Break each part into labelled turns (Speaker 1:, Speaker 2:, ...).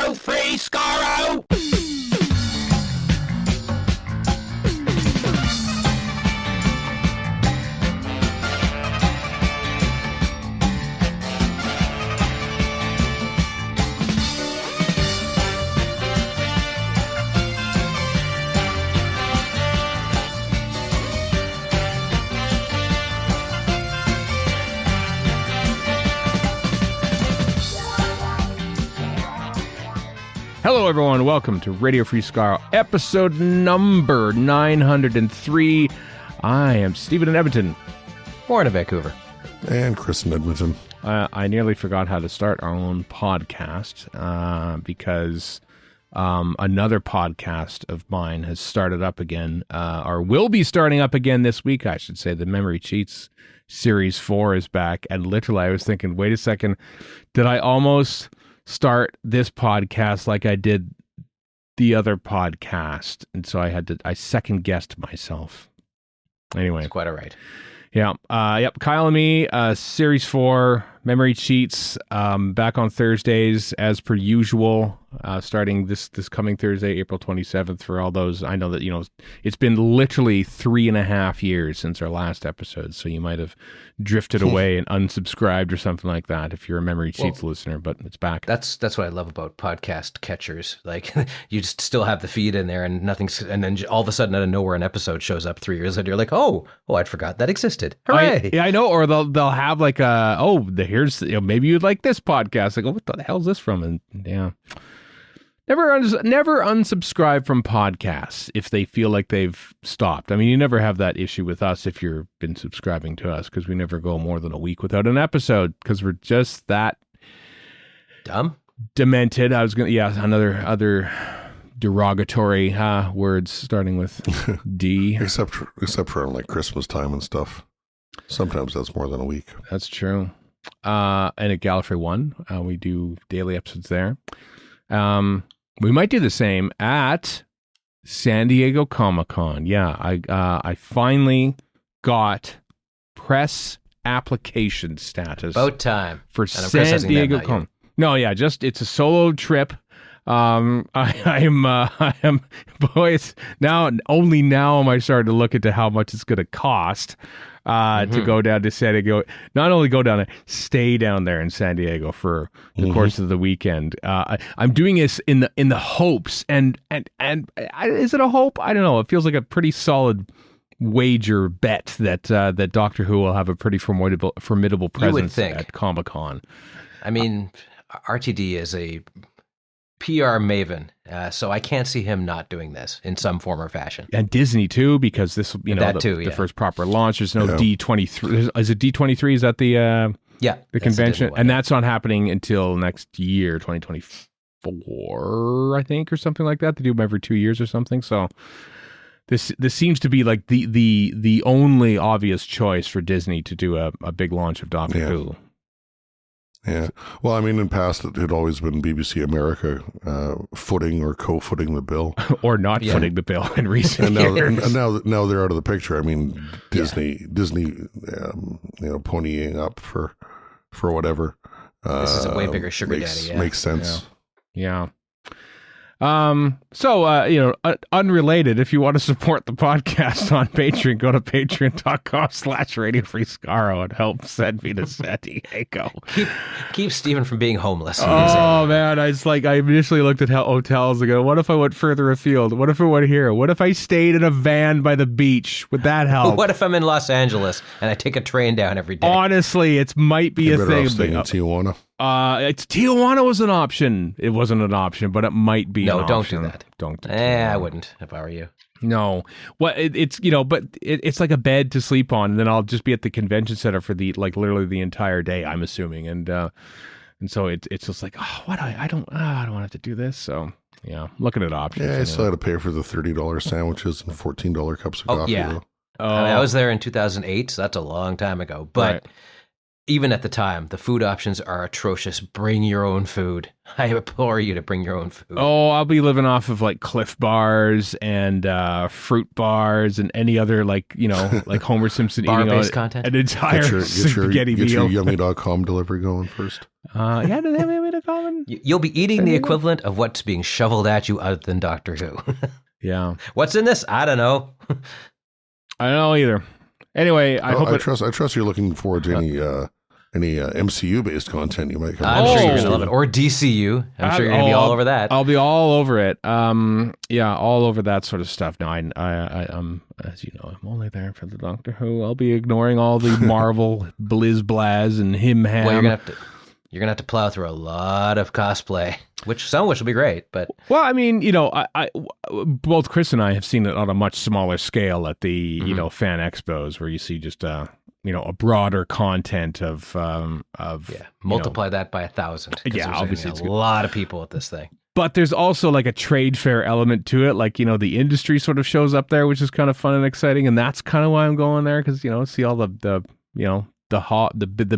Speaker 1: Radio Free Skaro!
Speaker 2: Hello, everyone. Welcome to Radio Free Skaro, episode number 903. I am Stephen in Edmonton.
Speaker 3: Warren in Vancouver.
Speaker 4: And Chris in Edmonton.
Speaker 2: I nearly forgot how to start our own podcast because another podcast of mine has started up again, or will be starting up again this week, I should say. The Memory Cheats Series 4 is back. And literally, I was thinking, wait a second, did I almost start this podcast like I did the other podcast? And so I second guessed myself. Anyway.
Speaker 3: That's quite all right.
Speaker 2: Yeah. Yep. Kyle and me, Series 4, Memory Cheats, back on Thursdays as per usual, starting this coming Thursday, April 27th, for all those. I know that, it's been literally 3.5 years since our last episode, so you might have drifted away and unsubscribed or something like that if you're a Memory Cheats listener, but it's back.
Speaker 3: That's what I love about podcast catchers. Like, you just still have the feed in there and nothing's, and then all of a sudden out of nowhere an episode shows up 3 years later. You're like, oh, I'd forgot that existed. Hooray!
Speaker 2: I know, or they'll have like here's maybe you'd like this podcast. Like, what the hell is this from? And yeah. Never unsubscribe from podcasts if they feel like they've stopped. I mean, you never have that issue with us if you've been subscribing to us, because we never go more than a week without an episode because we're just that
Speaker 3: dumb,
Speaker 2: demented. I was gonna, other derogatory words starting with D.
Speaker 4: Except for like Christmas time and stuff. Sometimes that's more than a week.
Speaker 2: That's true. And at Gallifrey One, we do daily episodes there. We might do the same at San Diego Comic-Con. Yeah, I finally got press application status.
Speaker 3: About time.
Speaker 2: For San Diego Comic-Con. No, yeah, it's a solo trip. I am boys now. Only now am I starting to look into how much it's going to cost to go down to San Diego. Not only go down there, stay down there in San Diego for the course of the weekend. I'm doing this in the hopes, and is it a hope? I don't know. It feels like a pretty solid wager bet that Doctor Who will have a pretty formidable presence at Comic-Con.
Speaker 3: I mean, RTD is a PR maven, so I can't see him not doing this in some form or fashion.
Speaker 2: And Disney too, because this, the first proper launch. There's no D23. Is it D23? Is that the convention? And that's not happening until next year, 2024, I think, or something like that. They do them every 2 years or something. So this seems to be like the only obvious choice for Disney to do a big launch of Doctor Who.
Speaker 4: Yeah. Well, I mean, in past, it had always been BBC America footing or co-footing the bill.
Speaker 2: Or not footing the bill in recent years.
Speaker 4: And now they're out of the picture. I mean, Disney, ponying up for whatever.
Speaker 3: This is a way bigger sugar daddy. Yeah.
Speaker 4: Makes sense.
Speaker 2: Yeah. Unrelated, if you want to support the podcast on Patreon, go to patreon.com/RadioFreeSkaro and help send me to San Diego.
Speaker 3: Keep Stephen from being homeless.
Speaker 2: Oh, man. I initially looked at hotels and go, what if I went further afield? What if I went here? What if I stayed in a van by the beach? Would that help?
Speaker 3: What if I'm in Los Angeles and I take a train down every day?
Speaker 2: Honestly, it might be a thing.
Speaker 4: Staying in Tijuana.
Speaker 2: Tijuana was an option. It wasn't an option, but it might be.
Speaker 3: No, don't do that.
Speaker 2: Don't do
Speaker 3: I wouldn't if I were you.
Speaker 2: No. Well, but it's like a bed to sleep on, and then I'll just be at the convention center for literally the entire day, I'm assuming. And so it's just like, I don't want to have to do this. So yeah, looking at options.
Speaker 4: Yeah, I still had to pay for the $30 sandwiches and $14 cups of coffee.
Speaker 3: Yeah.
Speaker 4: Though.
Speaker 3: I was there in 2008, so that's a long time ago. But even at the time, the food options are atrocious. Bring your own food. I implore you to bring your own food.
Speaker 2: Oh, I'll be living off of like Cliff Bars and fruit bars and any other like Homer Simpson
Speaker 3: bar-based content.
Speaker 2: An entire spaghetti meal.
Speaker 4: Get your yummy.com delivery going first.
Speaker 2: Yeah, do they have yummy.com?
Speaker 3: You'll be eating the equivalent of what's being shoveled at you other than Doctor Who.
Speaker 2: Yeah.
Speaker 3: What's in this? I don't know.
Speaker 2: I don't know either. Anyway, I
Speaker 4: trust you're looking forward to any MCU based content you might come.
Speaker 3: I'm sure you're gonna love it, or DCU. I'm sure you're gonna be all over that.
Speaker 2: I'll be all over it. Yeah, all over that sort of stuff. No, I'm as you know, I'm only there for the Doctor Who. I'll be ignoring all the Marvel blizz blaz and him ham.
Speaker 3: Well, you're gonna have to plow through a lot of cosplay, some of which will be great. But
Speaker 2: well, I mean, I both Chris and I have seen it on a much smaller scale at the fan expos where you see just a broader content of
Speaker 3: multiply that by 1,000.
Speaker 2: Yeah, obviously
Speaker 3: it's a lot of people at this thing.
Speaker 2: But there's also like a trade fair element to it, like the industry sort of shows up there, which is kind of fun and exciting, and that's kind of why I'm going there because see all the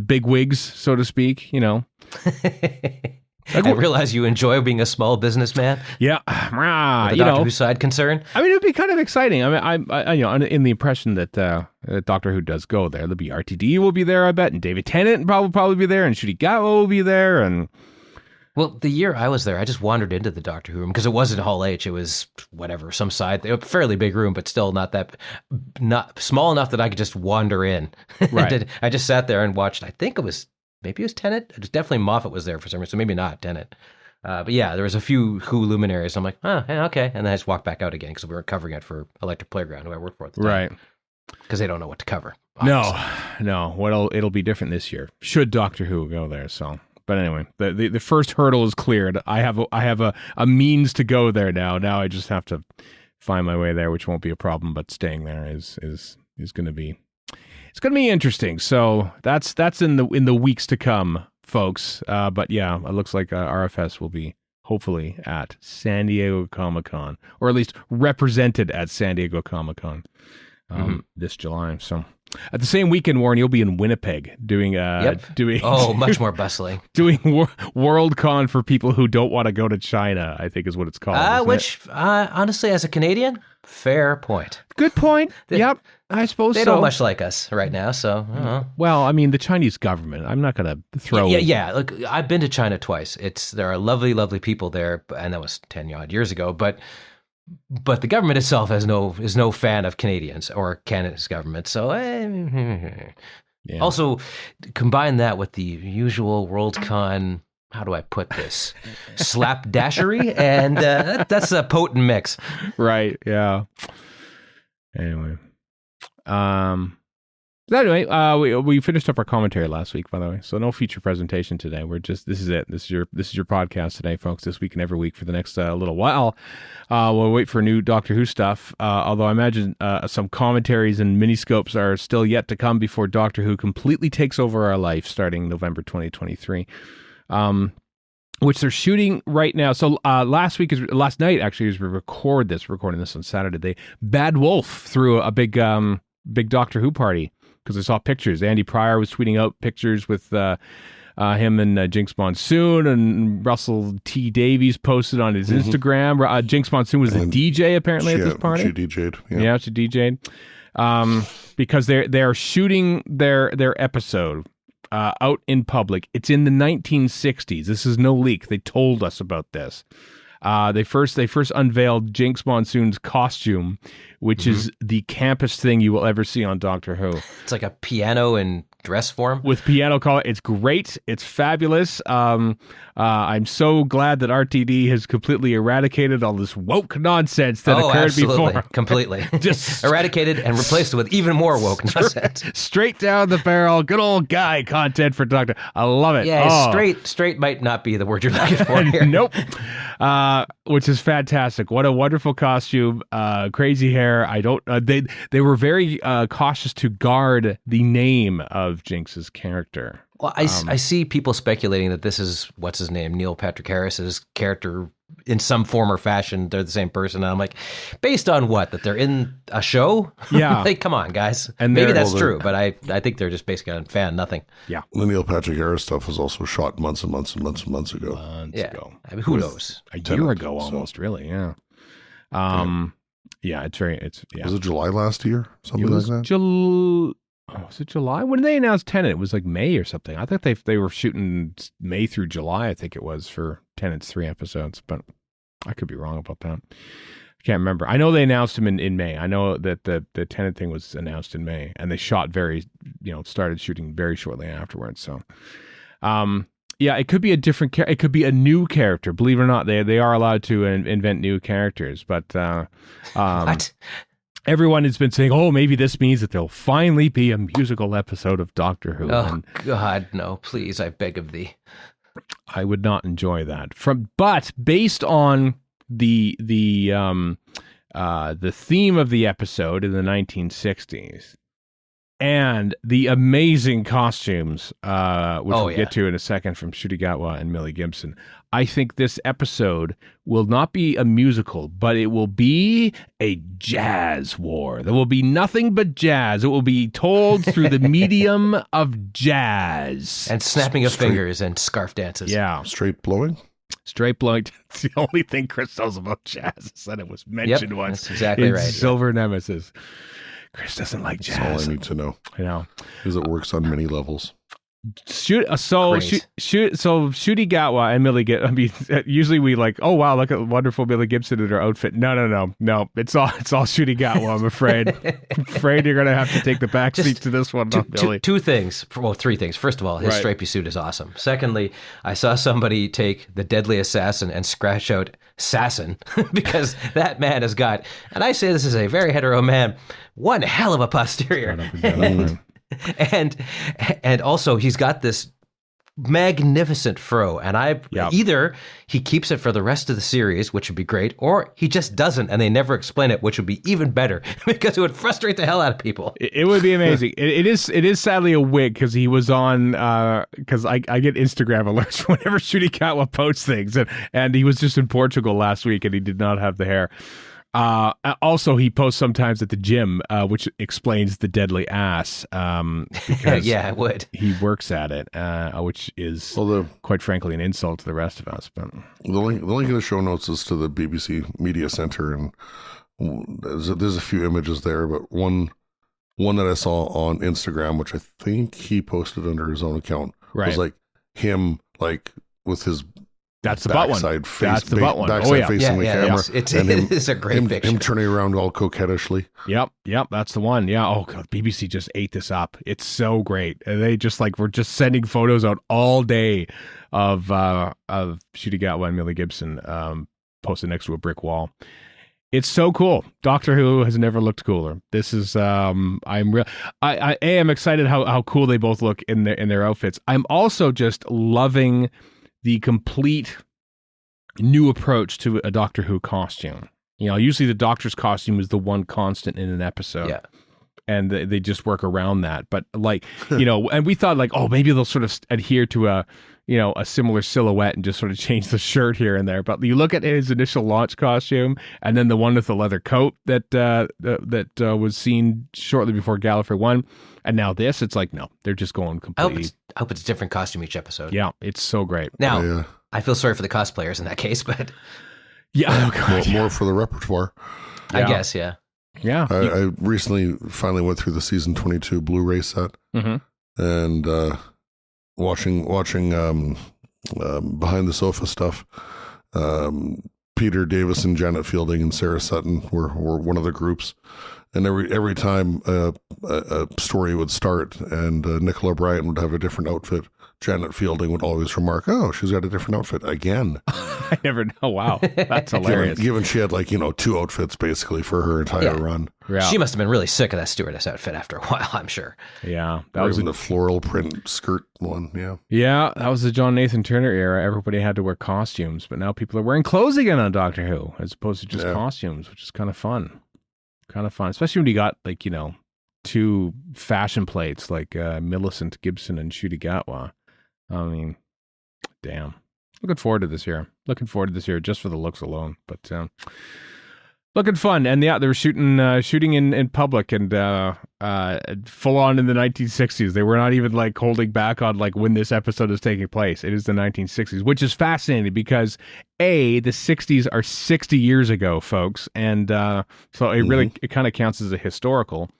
Speaker 2: big wigs, so to speak.
Speaker 3: I realize you enjoy being a small businessman.
Speaker 2: Yeah,
Speaker 3: the Doctor Who side concern.
Speaker 2: I mean, it'd be kind of exciting. I mean, I in the impression that Doctor Who does go there. There'll be RTD will be there, I bet, and David Tennant will probably be there, and Ncuti Gatwa will be there, and.
Speaker 3: Well, the year I was there, I just wandered into the Doctor Who room because it wasn't Hall H. It was whatever, some side, a fairly big room, but still not small enough that I could just wander in.
Speaker 2: Right.
Speaker 3: I just sat there and watched. Maybe it was Tennant. It was definitely Moffat was there for some reason, so maybe not Tennant. But yeah, there was a few Who luminaries. I'm like, oh, yeah, okay. And then I just walked back out again because we weren't covering it for Electric Playground, who I worked for at the time.
Speaker 2: Right.
Speaker 3: Because they don't know what to cover. Obviously.
Speaker 2: No. Well, it'll be different this year. Should Doctor Who go there? So, but anyway, the first hurdle is cleared. I have a means to go there now. Now I just have to find my way there, which won't be a problem. But staying there is going to be. It's going to be interesting. So that's in the weeks to come, folks. But yeah, it looks like RFS will be hopefully at San Diego Comic-Con, or at least represented at San Diego Comic-Con this July. So at the same weekend, Warren, you'll be in Winnipeg doing
Speaker 3: much more bustling,
Speaker 2: doing Worldcon for people who don't want to go to China, I think is what it's called.
Speaker 3: Honestly, as a Canadian, fair point.
Speaker 2: Good point. Yep. I suppose
Speaker 3: they don't much like us right now, so I don't know.
Speaker 2: Well, I mean, the Chinese government. I'm not going to throw.
Speaker 3: Yeah. Look, I've been to China twice. There are lovely, lovely people there, and that was 10 odd years ago. But the government itself is no fan of Canadians or Canada's government. So,
Speaker 2: yeah.
Speaker 3: Also combine that with the usual Worldcon. How do I put this? Slapdashery, and that's a potent mix.
Speaker 2: Right. Yeah. Anyway. We finished up our commentary last week, by the way. So no feature presentation today. This is it. This is your podcast today, folks. This week and every week for the next little while. We'll wait for new Doctor Who stuff. Although I imagine some commentaries and miniscopes are still yet to come before Doctor Who completely takes over our life, starting November 2023. Which they're shooting right now. So last night actually, as we're recording this on Saturday, Bad Wolf threw a big Doctor Who party because I saw pictures. Andy Pryor was tweeting out pictures with him and Jinkx Monsoon, and Russell T. Davies posted on his Instagram. Jinkx Monsoon was the DJ apparently at this party.
Speaker 4: She DJ'd.
Speaker 2: Yeah, she DJ'd. Because they're shooting their episode out in public. It's in the 1960s. This is no leak. They told us about this. They first unveiled Jinkx Monsoon's costume, which is the campest thing you will ever see on Doctor Who.
Speaker 3: It's like a piano in dress form
Speaker 2: with piano color. It's great. It's fabulous. I'm so glad that RTD has completely eradicated all this woke nonsense that occurred before.
Speaker 3: Completely. Just eradicated and replaced it with even more woke nonsense.
Speaker 2: Straight down the barrel, good old guy content for Doctor. I love it.
Speaker 3: Yeah, straight might not be the word you're looking for here.
Speaker 2: Nope. Which is fantastic. What a wonderful costume. Crazy hair. They were very cautious to guard the name of Jinx's character.
Speaker 3: Well, I see people speculating that this is what's his name, Neil Patrick Harris's character in some form or fashion they're the same person. And I'm like, based on what? That they're in a show?
Speaker 2: Yeah.
Speaker 3: Like, come on, guys.
Speaker 2: And
Speaker 3: maybe
Speaker 2: they're-
Speaker 3: that's true, but I think they're just basically on fan nothing.
Speaker 2: Yeah.
Speaker 4: The Neil Patrick Harris stuff was also shot months and months and months and months ago.
Speaker 2: Months
Speaker 3: Yeah.
Speaker 2: ago.
Speaker 3: I mean, who knows?
Speaker 2: A year
Speaker 4: Tenet,
Speaker 2: ago,
Speaker 4: so-
Speaker 2: almost, really, yeah. Yeah, yeah.
Speaker 4: Was it July last year? Something
Speaker 2: It was
Speaker 4: like that?
Speaker 2: was it July? When did they announce Tenet? It was like May or something. I thought they were shooting May through July, I think it was, for Tenet's 3 episodes, but I could be wrong about that. I can't remember. I know they announced him in May. I know that the Tenet thing was announced in May, and they shot started shooting very shortly afterwards. So, yeah, it could be a different it could be a new character. Believe it or not, they are allowed to invent new characters, but
Speaker 3: What?
Speaker 2: everyone has been saying, "Oh, maybe this means that there'll finally be a musical episode of Doctor Who."
Speaker 3: Oh,
Speaker 2: And
Speaker 3: God, no. Please, I beg of thee.
Speaker 2: I would not enjoy that. But based on the theme of the episode in the 1960s and the amazing costumes, which we'll get to in a second, from Ncuti Gatwa and Millie Gibson, I think this episode will not be a musical, but it will be a jazz war. There will be nothing but jazz. It will be told through the medium of jazz.
Speaker 3: And snapping of fingers and scarf dances.
Speaker 2: Yeah.
Speaker 4: Straight blowing?
Speaker 2: Straight blowing. It's the only thing Chris knows about jazz is that it was mentioned once.
Speaker 3: That's exactly
Speaker 2: in
Speaker 3: right.
Speaker 2: Silver Nemesis. Chris doesn't like
Speaker 4: That's all
Speaker 2: jazz.
Speaker 4: I need to know.
Speaker 2: I know.
Speaker 4: Because it works on many levels.
Speaker 2: Ncuti Gatwa and Millie Gibson. I mean, usually we like, oh wow, look at wonderful Millie Gibson in her outfit. No. It's all Ncuti Gatwa. I'm afraid. I'm afraid you're gonna have to take the back seat to this one, not Millie.
Speaker 3: Two things. Well, three things. First of all, his
Speaker 2: Right.
Speaker 3: stripy suit is awesome. Secondly, I saw somebody take the Deadly Assassin and scratch out Assassin because that man has got, and I say this is a very hetero man, one hell of a posterior. And also he's got this magnificent fro, and either he keeps it for the rest of the series, which would be great, or he just doesn't and they never explain it, which would be even better because it would frustrate the hell out of people.
Speaker 2: It would be amazing. It is sadly a wig, because he was on, because I get Instagram alerts whenever Ncuti Gatwa posts things, and he was just in Portugal last week and he did not have the hair. Also, he posts sometimes at the gym, which explains the deadly ass. Because
Speaker 3: Yeah, it would.
Speaker 2: he works at it, which is quite frankly an insult to the rest of us. But
Speaker 4: The link in the show notes is to the BBC Media Center, and there's a few images there, but one that I saw on Instagram, which I think he posted under his own account, was like him, like with his
Speaker 2: that's the butt one. That's the butt one.
Speaker 4: Backside facing the camera.
Speaker 3: It's a great picture.
Speaker 4: Him turning around all coquettishly.
Speaker 2: Yep, that's the one. Yeah. Oh God, BBC just ate this up. It's so great. And they just we're just sending photos out all day of Ncuti Gatwa and Millie Gibson posted next to a brick wall. It's so cool. Doctor Who has never looked cooler. This is I'm excited how cool they both look in their outfits. I'm also just loving the complete new approach to a Doctor Who costume. Usually the Doctor's costume is the one constant in an episode.
Speaker 3: Yeah.
Speaker 2: And they just work around that. But and we thought oh, maybe they'll sort of adhere to a similar silhouette and just sort of change the shirt here and there. But you look at his initial launch costume and then the one with the leather coat that was seen shortly before Gallifrey 1. And now this, it's no, they're just going completely.
Speaker 3: I hope it's a different costume each episode.
Speaker 2: Yeah, it's so great.
Speaker 3: Now, I feel sorry for the cosplayers in that case, but
Speaker 2: yeah, oh God,
Speaker 4: more for the repertoire.
Speaker 3: I guess, yeah.
Speaker 2: Yeah.
Speaker 4: I recently finally went through the season 22 Blu-ray set, and watching behind the sofa stuff. Peter Davison, Janet Fielding, and Sarah Sutton were one of the groups. And every time a story would start and Nicola Bryant would have a different outfit, Janet Fielding would always remark, "Oh, she's got a different outfit again."
Speaker 2: I never know. Wow, that's hilarious.
Speaker 4: Given she had 2 outfits basically for her entire run.
Speaker 2: Yeah.
Speaker 3: She must have been really sick of that stewardess outfit after a while, I'm sure.
Speaker 2: Yeah, that
Speaker 4: Or
Speaker 2: was
Speaker 4: even the floral print skirt one. Yeah.
Speaker 2: Yeah, that was the John Nathan Turner era. Everybody had to wear costumes, but now people are wearing clothes again on Doctor Who as opposed to just costumes, which is kind of fun. Especially when you got 2 fashion plates like Millicent Gibson and Ncuti Gatwa. I mean, damn. Looking forward to this year. Just for the looks alone. But looking fun. And yeah, they were shooting in public and full on in the 1960s. They were not even like holding back on like when this episode is taking place. It is the 1960s, which is fascinating because the 60s are 60 years ago, folks. And so it really, it kind of counts as a historical.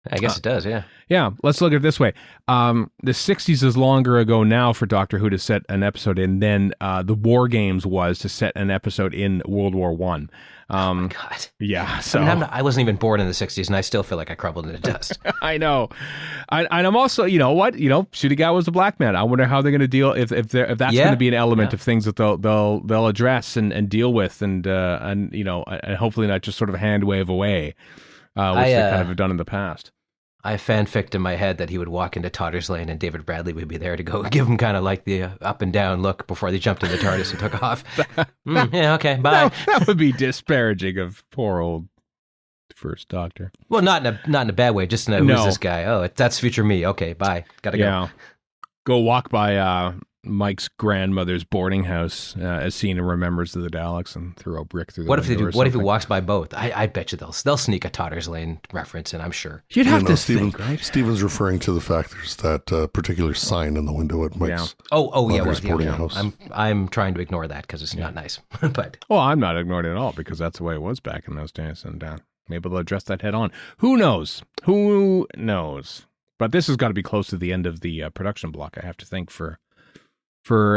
Speaker 3: I guess it does, yeah.
Speaker 2: Yeah, let's look at it this way. The 60s is longer ago now for Doctor Who to set an episode in than the War Games was to set an episode in World War One.
Speaker 3: Oh my God.
Speaker 2: Yeah, so...
Speaker 3: I mean, I wasn't even born in the 60s, and I still feel like I crumbled into dust.
Speaker 2: I know. And I'm also, you know what? Ncuti Gatwa was a black man. I wonder how they're going to deal, if that's going to be an element of things that they'll address and deal with and hopefully not just sort of hand wave away. Which they kind of have done in the past.
Speaker 3: I fanficked in my head that he would walk into Totter's Lane and David Bradley would be there to go give him kind of like the up and down look before they jumped in the TARDIS and took off. Yeah, okay, bye.
Speaker 2: That would be disparaging of poor old first Doctor.
Speaker 3: Well, not in a bad way. Just in a, who's this guy? Oh, that's future me. Okay, bye. Gotta go.
Speaker 2: Yeah. Go walk by Mike's grandmother's boarding house as seen in Remembers of the Daleks and throw a brick through the window.
Speaker 3: What if he walks by both? I bet you they'll sneak a Totter's Lane reference in, I'm sure.
Speaker 2: You'd have to think, right?
Speaker 4: Steven's referring to the fact there's that particular sign in the window at Mike's boarding house.
Speaker 3: I'm trying to ignore that because it's not nice. But
Speaker 2: I'm not ignoring it at all because that's the way it was back in those days, and maybe they'll address that head on. Who knows? But this has got to be close to the end of the production block, I have to think, for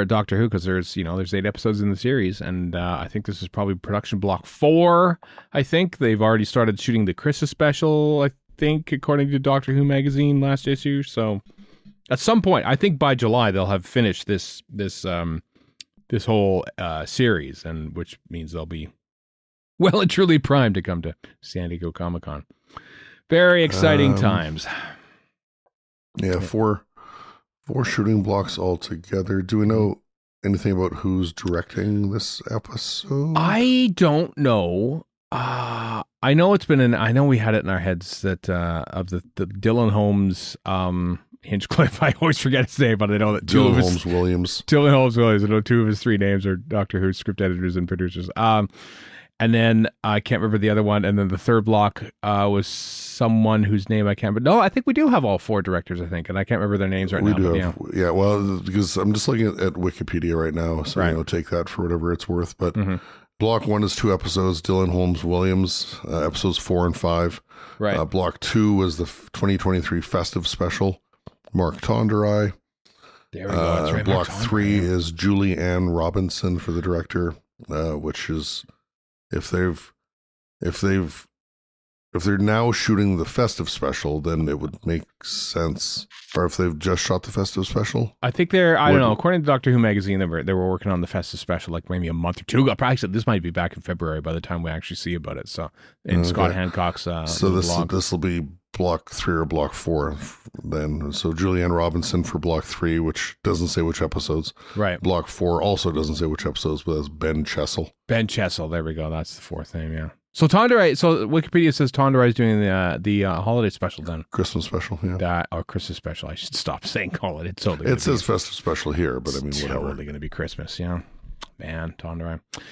Speaker 2: Doctor Who, because there's 8 episodes in the series, and I think this is probably production block 4. I think they've already started shooting the Christmas special, I think, according to Doctor Who magazine last issue. So at some point, I think by July they'll have finished this whole series, and which means they'll be well and truly primed to come to San Diego Comic-Con. Very exciting times.
Speaker 4: Yeah, 4 shooting blocks altogether. Do we know anything about who's directing this episode?
Speaker 2: I don't know. I know I know we had it in our heads that of the Dylan Holmes Hinchcliffe. I always forget his name, but I know that Dylan Holmes Williams. I know 2 of his 3 names are Doctor Who script editors and producers. And then I can't remember the other one. And then the third block was someone whose name I can't. But no, I think we do have all 4 directors, I think. And I can't remember their names right now.
Speaker 4: We do. Yeah, well, because I'm just looking at Wikipedia right now. So, take that for whatever it's worth. But block 1 is 2 episodes. Dylan Holmes Williams, episodes 4 and 5.
Speaker 2: Right.
Speaker 4: Block 2 was the 2023 festive special. Mark Tonderai.
Speaker 2: There we go. That's right.
Speaker 4: Block 3 is Julie Ann Robinson for the director, which is... If they're now shooting the festive special, then it would make sense. Or if they've just shot the festive special,
Speaker 2: I think I don't know. According to Doctor Who magazine, they were working on the festive special like maybe a month or 2 ago. Probably this might be back in February by the time we actually see about it. So in Scott Hancock's so
Speaker 4: this will be block 3 or block 4 then. So Julianne Robinson for block 3, which doesn't say which episodes.
Speaker 2: Right.
Speaker 4: Block 4 also doesn't say which episodes, but that's Ben Chessel.
Speaker 2: Ben Chessel. There we go. That's the 4th name. Yeah. So Tonderai. So Wikipedia says Tonderai is doing the holiday special then.
Speaker 4: Christmas special. Yeah.
Speaker 2: Or Christmas special. I should stop saying holiday. It's totally.
Speaker 4: It says festive special here, but I mean whatever.
Speaker 2: It's totally going to be Christmas. Yeah. Man, Tonderai. Going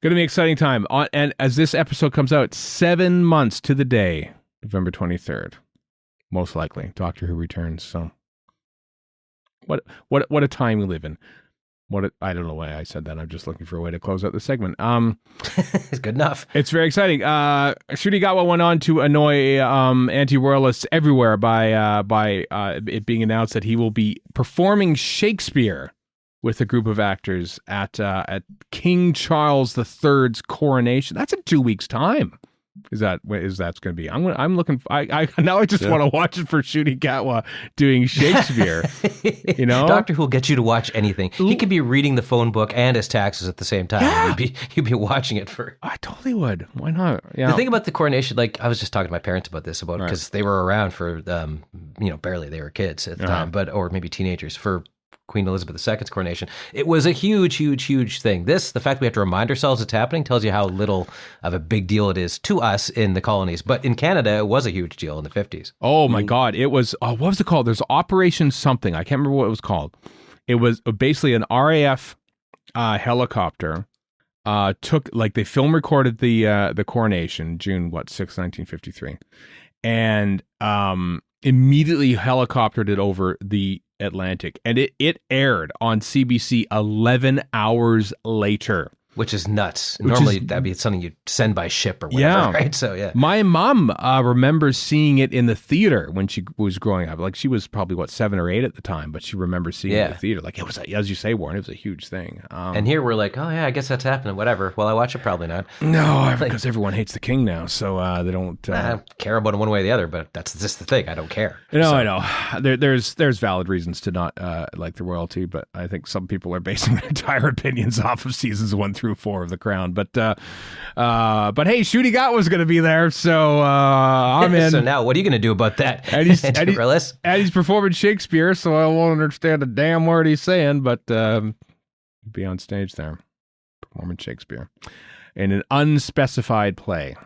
Speaker 2: to be an exciting time. And as this episode comes out, 7 months to the day, November 23rd. Most likely, Doctor Who returns. So, what a time we live in. I don't know why I said that. I'm just looking for a way to close out the segment.
Speaker 3: It's good enough.
Speaker 2: It's very exciting. Ncuti Gatwa went on to annoy anti-royalists everywhere by it being announced that he will be performing Shakespeare with a group of actors at King Charles III's coronation. That's in 2 weeks' time. Is that's going to be? I'm looking. I now I just want to watch it for Ncuti Gatwa doing Shakespeare.
Speaker 3: Doctor Who will get you to watch anything. He could be reading the phone book and his taxes at the same time. Yeah. You'd be watching it for.
Speaker 2: I totally would. Why not? Yeah.
Speaker 3: The thing about the coronation, like I was just talking to my parents about this because they were around for barely they were kids at the time, or maybe teenagers for Queen Elizabeth II's coronation. It was a huge, huge, huge thing. The fact we have to remind ourselves it's happening tells you how little of a big deal it is to us in the colonies. But in Canada, it was a huge deal in the 50s.
Speaker 2: Oh my God. It was, what was it called? There's Operation something. I can't remember what it was called. It was basically an RAF helicopter took, like, they film recorded the coronation, June 6, 1953, and immediately helicoptered it over the Atlantic, and it aired on CBC 11 hours later.
Speaker 3: Which is nuts. Normally, that'd be something you'd send by ship or whatever, right? So, yeah.
Speaker 2: My mom remembers seeing it in the theater when she was growing up. Like, she was probably, 7 or 8 at the time, but she remembers seeing it in the theater. Like, it was, as you say, Warren, it was a huge thing.
Speaker 3: And here we're like, oh, yeah, I guess that's happening, whatever. Well, I watch it, probably not.
Speaker 2: No, because everyone hates the king now, so they don't...
Speaker 3: I don't care about it one way or the other, but that's just the thing. I don't care.
Speaker 2: I know. There's valid reasons to not like the royalty, but I think some people are basing their entire opinions off of seasons 1 through 4 of The Crown. But hey, Ncuti Gatwa was going to be there, so I'm in.
Speaker 3: So now, what are you going to do about that?
Speaker 2: And he's performing Shakespeare, so I won't understand a damn word he's saying, but be on stage there, performing Shakespeare in an unspecified play.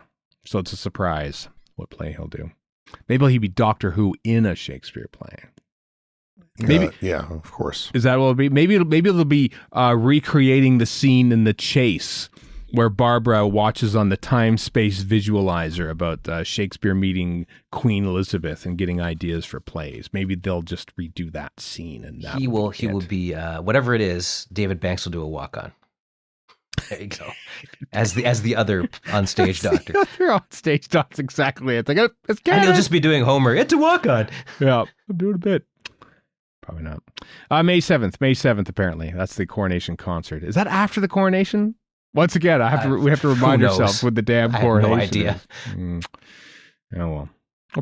Speaker 2: So it's a surprise what play he'll do. Maybe he'll be Doctor Who in a Shakespeare play. Maybe,
Speaker 4: yeah, of course.
Speaker 2: Is that what it'll be? Maybe it'll be recreating the scene in The Chase where Barbara watches on the time-space visualizer about Shakespeare meeting Queen Elizabeth and getting ideas for plays. Maybe they'll just redo that scene, and
Speaker 3: he will be whatever it is. David Banks will do a walk-on. There you go. As the other on-stage doctor.
Speaker 2: The other on-stage doctor, exactly. It's like, it's
Speaker 3: and he'll just be doing Homer. It's a walk-on.
Speaker 2: Yeah, I'm doing a bit. Probably not. May 7th, apparently. That's the coronation concert. Is that after the coronation? Once again, we have to remind ourselves with the damn coronation.
Speaker 3: I have no idea.
Speaker 2: Oh, well.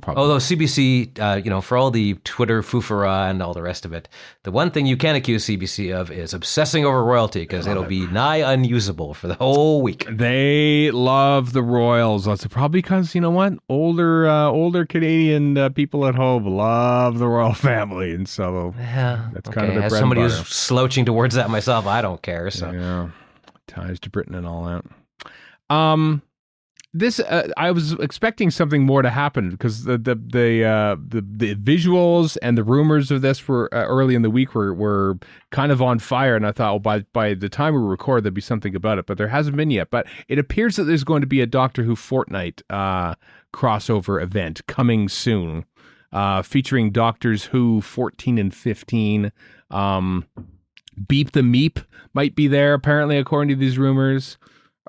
Speaker 2: Probably.
Speaker 3: Although CBC, for all the Twitter foofara and all the rest of it, the one thing you can accuse CBC of is obsessing over royalty, because it'll be nigh unusable for the whole week.
Speaker 2: They love the royals. That's probably because, you know what? Older Canadian people at home love the royal family, and so that's kind of their bread and butter. As somebody who's
Speaker 3: slouching towards that myself, I don't care. So
Speaker 2: yeah, ties to Britain and all that. This I was expecting something more to happen, because the visuals and the rumors of this were early in the week were kind of on fire, and I thought, well, by the time we record, there'd be something about it, but there hasn't been yet. But it appears that there's going to be a Doctor Who Fortnite crossover event coming soon, featuring Doctors Who 14 and 15. Beep the Meep might be there, apparently, according to these rumors.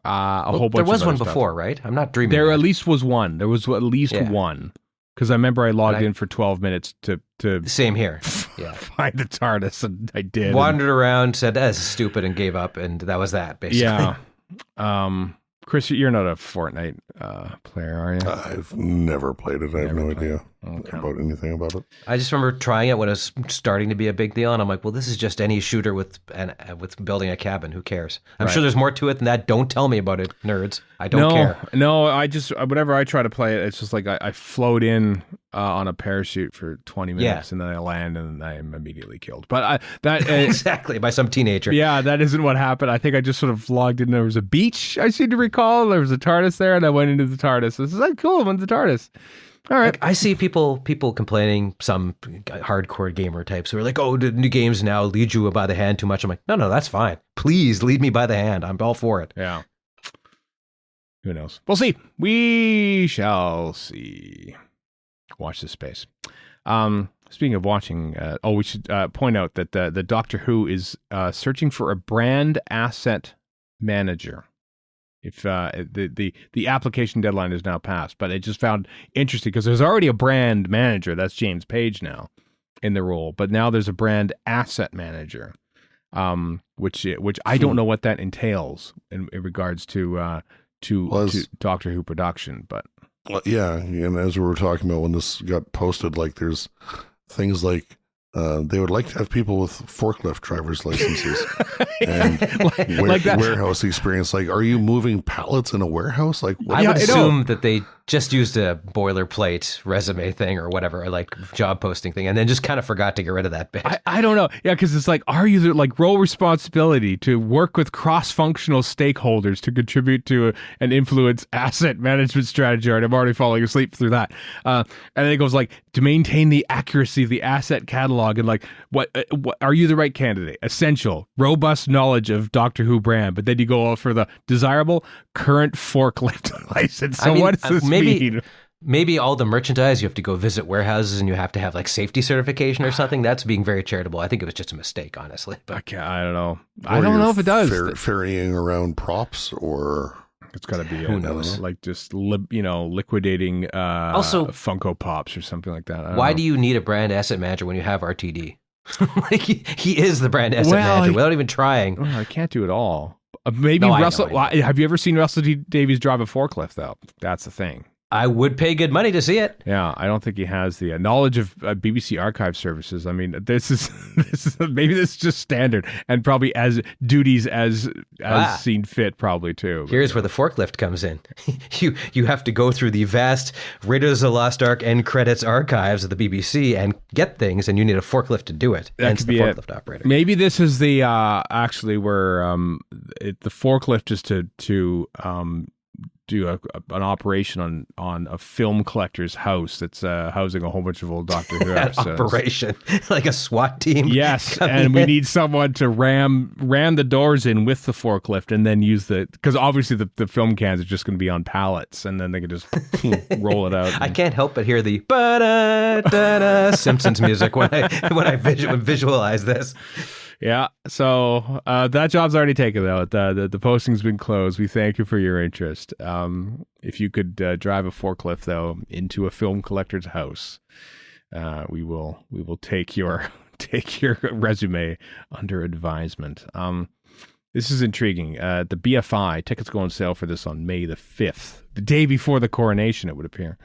Speaker 2: Whole bunch.
Speaker 3: There was
Speaker 2: of
Speaker 3: one
Speaker 2: stuff.
Speaker 3: before, right? I'm not dreaming.
Speaker 2: There at least was one. There was at least one, because I remember I logged in for 12 minutes to
Speaker 3: same here. Yeah,
Speaker 2: find the TARDIS, and I did.
Speaker 3: Wandered around, said that's stupid, and gave up, and that was that basically.
Speaker 2: Yeah. Chris, you're not a Fortnite player, are you?
Speaker 4: I've never played it. I have no idea about anything about it.
Speaker 3: I just remember trying it when it was starting to be a big deal, and I'm like, well, this is just any shooter with building a cabin. Who cares? I'm sure there's more to it than that. Don't tell me about it, nerds. I don't care.
Speaker 2: No, I just, whenever I try to play it, it's just like I float in on a parachute for 20 minutes, and then I land, and I'm immediately killed. But
Speaker 3: exactly, by some teenager.
Speaker 2: Yeah, that isn't what happened. I think I just sort of logged in. There was a beach, I seem to recall. There was a TARDIS there, and I went into the TARDIS. This is like, cool, when's the TARDIS? All right.
Speaker 3: Like, I see people complaining, some hardcore gamer types who are like, oh, the new games now lead you by the hand too much. I'm like, no, that's fine. Please lead me by the hand. I'm all for it.
Speaker 2: Yeah. Who knows? We'll see. We shall see. Watch this space. Speaking of watching, we should point out that the Doctor Who is searching for a brand asset manager. If the application deadline is now passed, but it just found interesting because there's already a brand manager. That's James Page now in the role, but now there's a brand asset manager, which I don't know what that entails in regards to Doctor Who production, but
Speaker 4: yeah, and as we were talking about when this got posted, like there's things like they would like to have people with forklift driver's licenses and
Speaker 2: like that
Speaker 4: warehouse experience. Like, are you moving pallets in a warehouse? Like,
Speaker 3: I would assume that they just used a boilerplate resume thing or whatever, like job posting thing, and then just kind of forgot to get rid of that bit.
Speaker 2: I don't know. Yeah, because it's like, are you like role responsibility to work with cross-functional stakeholders to contribute to and influence asset management strategy? All right, I'm already falling asleep through that. And then it goes like to maintain the accuracy of the asset catalog and like what are you the right candidate? Essential, robust knowledge of Doctor Who brand, but then you go for the desirable current forklift license. So what does this mean?
Speaker 3: Maybe all the merchandise, you have to go visit warehouses and you have to have like safety certification or something. That's being very charitable. I think it was just a mistake, honestly. But
Speaker 2: I don't know. I don't know if it does.
Speaker 4: Ferrying around props, or
Speaker 2: it's got to be
Speaker 3: who knows?
Speaker 2: Like just liquidating
Speaker 3: also
Speaker 2: Funko Pops or something like that.
Speaker 3: Why do you need a brand asset manager when you have RTD? Like he is the brand asset manager without even trying.
Speaker 2: Well, I can't do it all. Maybe Russell. I know. Have you ever seen Russell T Davies drive a forklift though? That's the thing.
Speaker 3: I would pay good money to see it.
Speaker 2: Yeah, I don't think he has the knowledge of BBC archive services. I mean, this is maybe this is just standard and probably as duties as seen fit, probably too.
Speaker 3: Here's where the forklift comes in. You have to go through the vast Raiders of the Lost Ark end credits archives of the BBC and get things, and you need a forklift to do it. Hence the forklift operator. Maybe
Speaker 2: this is the actually where the forklift is to do an operation on a film collector's house that's housing a whole bunch of old Doctor Who episodes.
Speaker 3: Operation, like a SWAT team.
Speaker 2: Yes, and we need someone to ram the doors in with the forklift and then use because obviously the film cans are just going to be on pallets and then they can just roll it out.
Speaker 3: I can't help but hear the ba-da-da-da Simpsons music when I visualize this.
Speaker 2: Yeah, so that job's already taken, though. The posting's been closed. We thank you for your interest. If you could drive a forklift, though, into a film collector's house, we will take your resume under advisement. This is intriguing. The BFI, tickets go on sale for this on May the 5th, the day before the coronation, it would appear.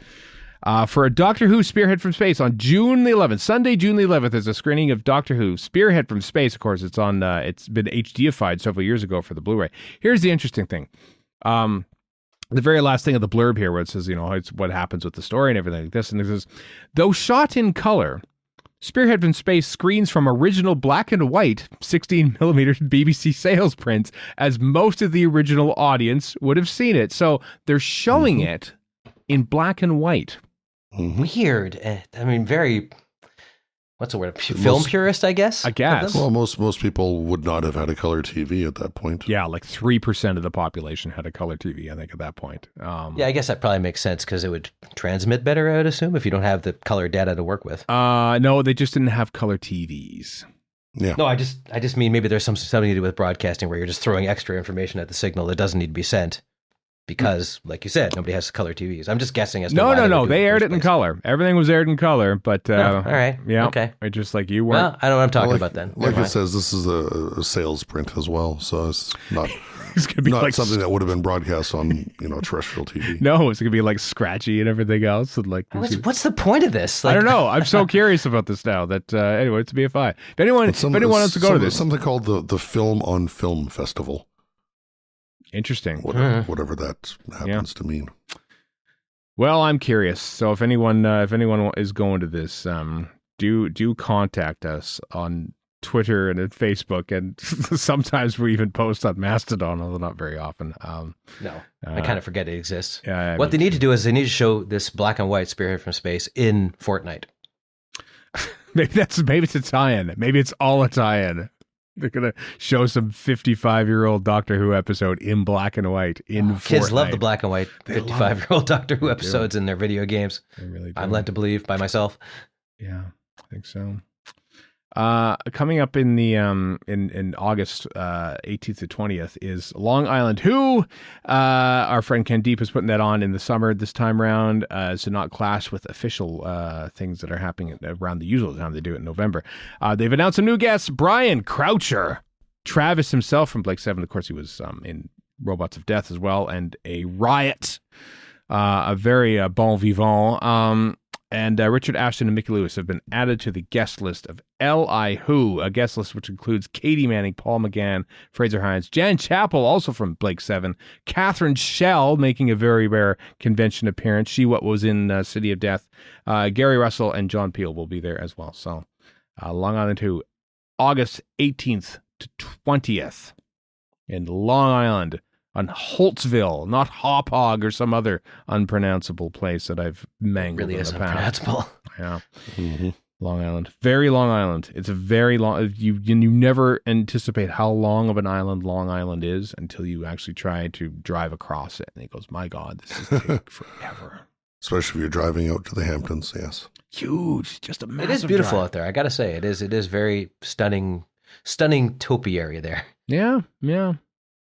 Speaker 2: For a Doctor Who Spearhead from Space on June the 11th, Sunday, June the 11th, there's a screening of Doctor Who Spearhead from Space. Of course, it's on. It's been HDified several years ago for the Blu-ray. Here's the interesting thing. The very last thing of the blurb here, where it says, it's what happens with the story and everything like this, and it says, though shot in color, Spearhead from Space screens from original black and white 16mm BBC sales prints, as most of the original audience would have seen it. So they're showing it in black and white.
Speaker 3: Weird. I mean, very. What's the word? Film purist, I guess.
Speaker 4: Well, most people would not have had a color TV at that point.
Speaker 2: Yeah, like 3% of the population had a color TV, I think, at that point.
Speaker 3: Yeah, I guess that probably makes sense because it would transmit better, I would assume, if you don't have the color data to work with.
Speaker 2: No, they just didn't have color TVs.
Speaker 4: Yeah.
Speaker 3: No, I just mean maybe there's something to do with broadcasting where you're just throwing extra information at the signal that doesn't need to be sent. Because, like you said, nobody has color TVs. I'm just guessing as to why
Speaker 2: No. They aired it in color. Everything was aired in color, but
Speaker 3: all right,
Speaker 2: yeah,
Speaker 3: okay.
Speaker 2: Just like you weren't.
Speaker 3: Well, I know what I'm talking about then.
Speaker 4: Like it says, this is a sales print as well, so it's not
Speaker 2: it's gonna be like
Speaker 4: something that would have been broadcast on terrestrial TV.
Speaker 2: No, it's gonna be like scratchy and everything else, and like
Speaker 3: what's the point of this?
Speaker 2: I don't know. I'm so curious about this now. That anyway, it's a BFI. If anyone wants to go to this,
Speaker 4: something called the Film on Film Festival.
Speaker 2: Interesting.
Speaker 4: Whatever that happens to mean.
Speaker 2: Well, I'm curious. So if anyone is going to this, do contact us on Twitter and at Facebook, and sometimes we even post on Mastodon, although not very often.
Speaker 3: No, I kind of forget it exists.
Speaker 2: Yeah,
Speaker 3: what they need to do is they need to show this black and white Spearhead from Space in Fortnite.
Speaker 2: Maybe it's a tie-in. Maybe it's all a tie-in. They're going to show some 55-year-old Doctor Who episode in black and white in Fortnite.
Speaker 3: Kids love the black and white 55-year-old Doctor Who episodes in their video games.
Speaker 2: They really do.
Speaker 3: I'm led to believe by myself.
Speaker 2: Yeah, I think so. Coming up in the in August 18th to 20th is Long Island Who. Our friend Ken Deep is putting that on in the summer this time around to not clash with official things that are happening around the usual time they do it in November. They've announced some new guests: Brian Croucher, Travis himself from Blake 7. Of course, he was in Robots of Death as well, and a Riot, a very bon vivant. And Richard Ashton and Mickey Lewis have been added to the guest list of L.I. Who, a guest list which includes Katie Manning, Paul McGann, Fraser Hines, Jan Chappell, also from Blake 7, Catherine Schell, making a very rare convention appearance. She was in City of Death. Gary Russell and John Peel will be there as well. So Long Island 2, August 18th to 20th in Long Island. On Holtzville, not Hop Hog or some other unpronounceable place that I've mangled
Speaker 3: Really
Speaker 2: in
Speaker 3: is
Speaker 2: the past.
Speaker 3: unpronounceable.
Speaker 2: Yeah.
Speaker 4: Mm-hmm.
Speaker 2: Long Island. Very Long Island. It's a very long... You never anticipate how long of an island Long Island is until you actually try to drive across it. And it goes, my God, this is take forever.
Speaker 4: Especially if you're driving out to the Hamptons, yes.
Speaker 2: Huge. Just a massive
Speaker 3: It is beautiful
Speaker 2: drive.
Speaker 3: out there. I got to say, it is very stunning topiary there.
Speaker 2: Yeah, yeah.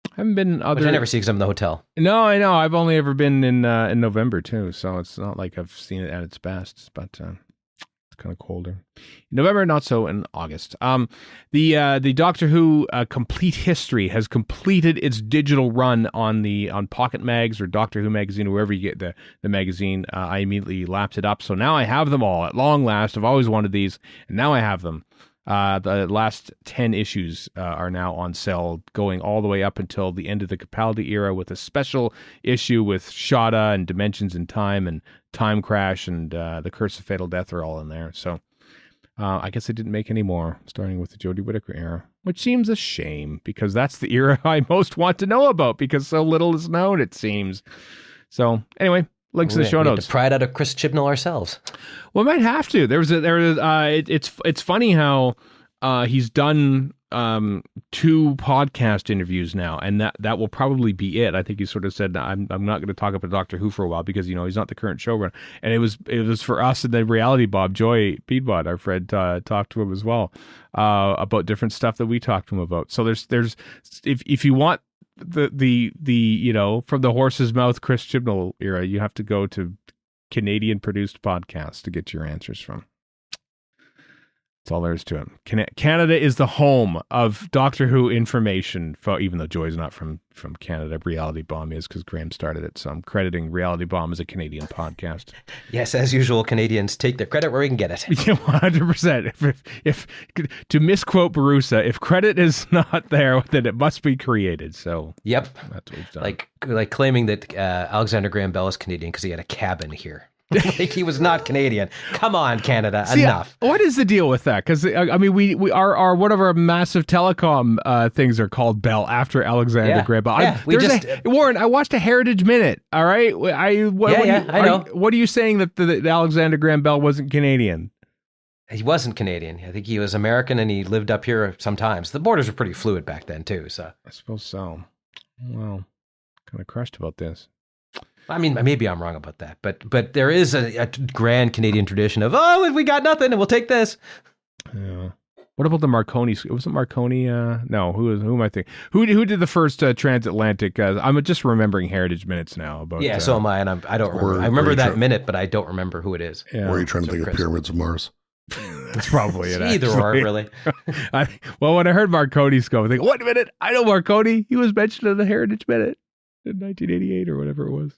Speaker 2: I haven't been other...
Speaker 3: Which I never see because I'm in the hotel.
Speaker 2: No, I know. I've only ever been in November too, so it's not like I've seen it at its best. But it's kind of colder. In November, not so in August. The Doctor Who Complete History has completed its digital run on Pocket Mags or Doctor Who magazine, or wherever you get the magazine. I immediately lapped it up, so now I have them all at long last. I've always wanted these, and now I have them. The last 10 issues are now on sale, going all the way up until the end of the Capaldi era, with a special issue with Shada and Dimensions in Time and Time Crash and The Curse of Fatal Death are all in there. So I guess they didn't make any more, starting with the Jodie Whittaker era, which seems a shame because that's the era I most want to know about because so little is known, it seems. So anyway, links in the show
Speaker 3: We have
Speaker 2: notes.
Speaker 3: to pry it out of Chris Chibnall ourselves.
Speaker 2: Well, we might have to. It's funny how he's done 2 podcast interviews now, and that will probably be it. I think he sort of said, I'm not going to talk about Doctor Who for a while because he's not the current showrunner. And it was for us and the Reality Bob, Joy Peabod, our friend, talked to him as well about different stuff that we talked to him about. So there's if you want the from the horse's mouth Chris Chibnall era, you have to go to Canadian produced podcasts to get your answers from. That's all there is to it. Canada is the home of Doctor Who information, even though Joy's not from Canada. Reality Bomb is, because Graham started it, so I'm crediting Reality Bomb as a Canadian podcast.
Speaker 3: Yes, as usual, Canadians take their credit where we can get it.
Speaker 2: Yeah, 100%. If to misquote Barusa, if credit is not there, then it must be created. So
Speaker 3: Yep.
Speaker 2: that's what we've done.
Speaker 3: Like claiming that Alexander Graham Bell is Canadian because he had a cabin here. Like he was not Canadian. Come on, Canada, enough.
Speaker 2: What is the deal with that? Because I mean, we are one of our massive telecom things are called Bell after Alexander Graham Bell. Warren, I watched a Heritage Minute. All right, I know. What are you saying that the Alexander Graham Bell wasn't Canadian?
Speaker 3: He wasn't Canadian. I think he was American, and he lived up here sometimes. The borders were pretty fluid back then too. So
Speaker 2: I suppose so. Well, kind of crushed about this.
Speaker 3: I mean, maybe I'm wrong about that, but there is a grand Canadian tradition of, we got nothing and we'll take this.
Speaker 2: Yeah. What about the Marconi? Was it Marconi? No, who am I thinking? Who did the first transatlantic? I'm just remembering Heritage Minutes now. About
Speaker 3: so am I, and I don't remember. I remember that minute, but I don't remember who it is.
Speaker 2: Yeah.
Speaker 4: Or are you trying to think of Pyramids of Mars?
Speaker 2: That's probably it.
Speaker 3: Either or, really.
Speaker 2: When I heard Marconi's go, I think, wait a minute, I know Marconi. He was mentioned in the Heritage Minute in 1988 or whatever it was.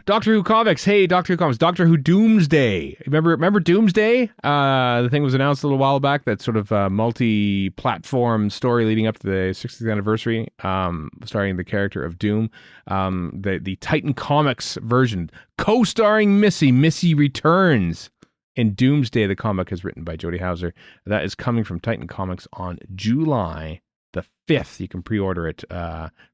Speaker 2: Doctor Who comics. Hey, Doctor Who comics. Doctor Who Doomsday. Remember Doomsday? The thing was announced a little while back. That sort of multi-platform story leading up to the 60th anniversary, starring the character of Doom. The Titan Comics version, co-starring Missy. Missy returns in Doomsday. The comic is written by Jody Houser. That is coming from Titan Comics on July the 5th. You can pre-order it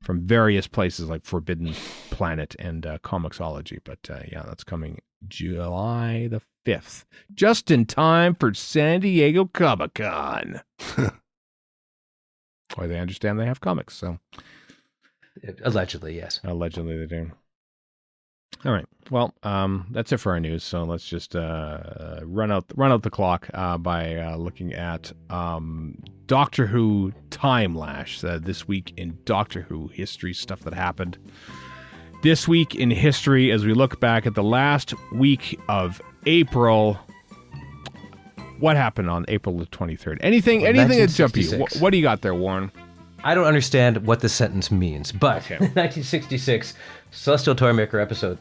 Speaker 2: from various places like Forbidden Planet and Comixology. But that's coming July the 5th. Just in time for San Diego Comic-Con. Or they understand they have comics, so.
Speaker 3: Allegedly, yes.
Speaker 2: Allegedly they do. All right. Well, that's it for our news. So let's just run out the clock by looking at Doctor Who Timelash. This week in Doctor Who history, stuff that happened this week in history as we look back at the last week of April. What happened on April the 23rd? Anything that jump you? What do you got there, Warren?
Speaker 3: I don't understand what this sentence means, but in 1966, Celestial Toymaker episode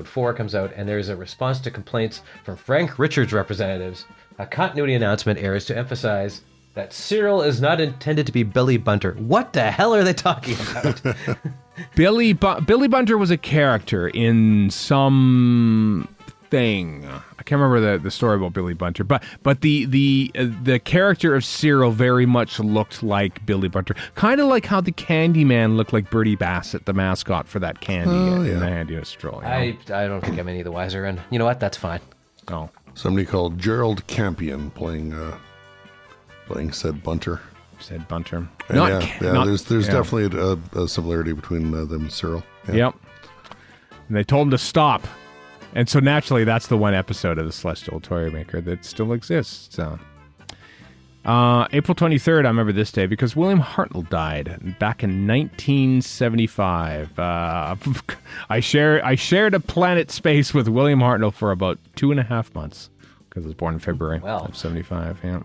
Speaker 3: 4 comes out, and there's a response to complaints from Frank Richards' representatives. A continuity announcement airs to emphasize that Cyril is not intended to be Billy Bunter. What the hell are they talking about?
Speaker 2: Billy Bunter was a character in some thing. I can't remember the story about Billy Bunter, but the character of Cyril very much looked like Billy Bunter, kind of like how the Candyman looked like Bertie Bassett, the mascot for that candy in the Handy Stroll. You know?
Speaker 3: I don't think I'm any the wiser, and you know what? That's fine.
Speaker 2: Oh,
Speaker 4: Somebody called Gerald Campion playing said Bunter.
Speaker 2: Said Bunter.
Speaker 4: And there's definitely a similarity between them and Cyril. Yeah.
Speaker 2: Yep. And they told him to stop. And so naturally, that's the one episode of the Celestial Toymaker that still exists. April 23rd, I remember this day because William Hartnell died back in 1975. I shared a planet space with William Hartnell for about 2.5 months because I was born in February of 75. Yeah.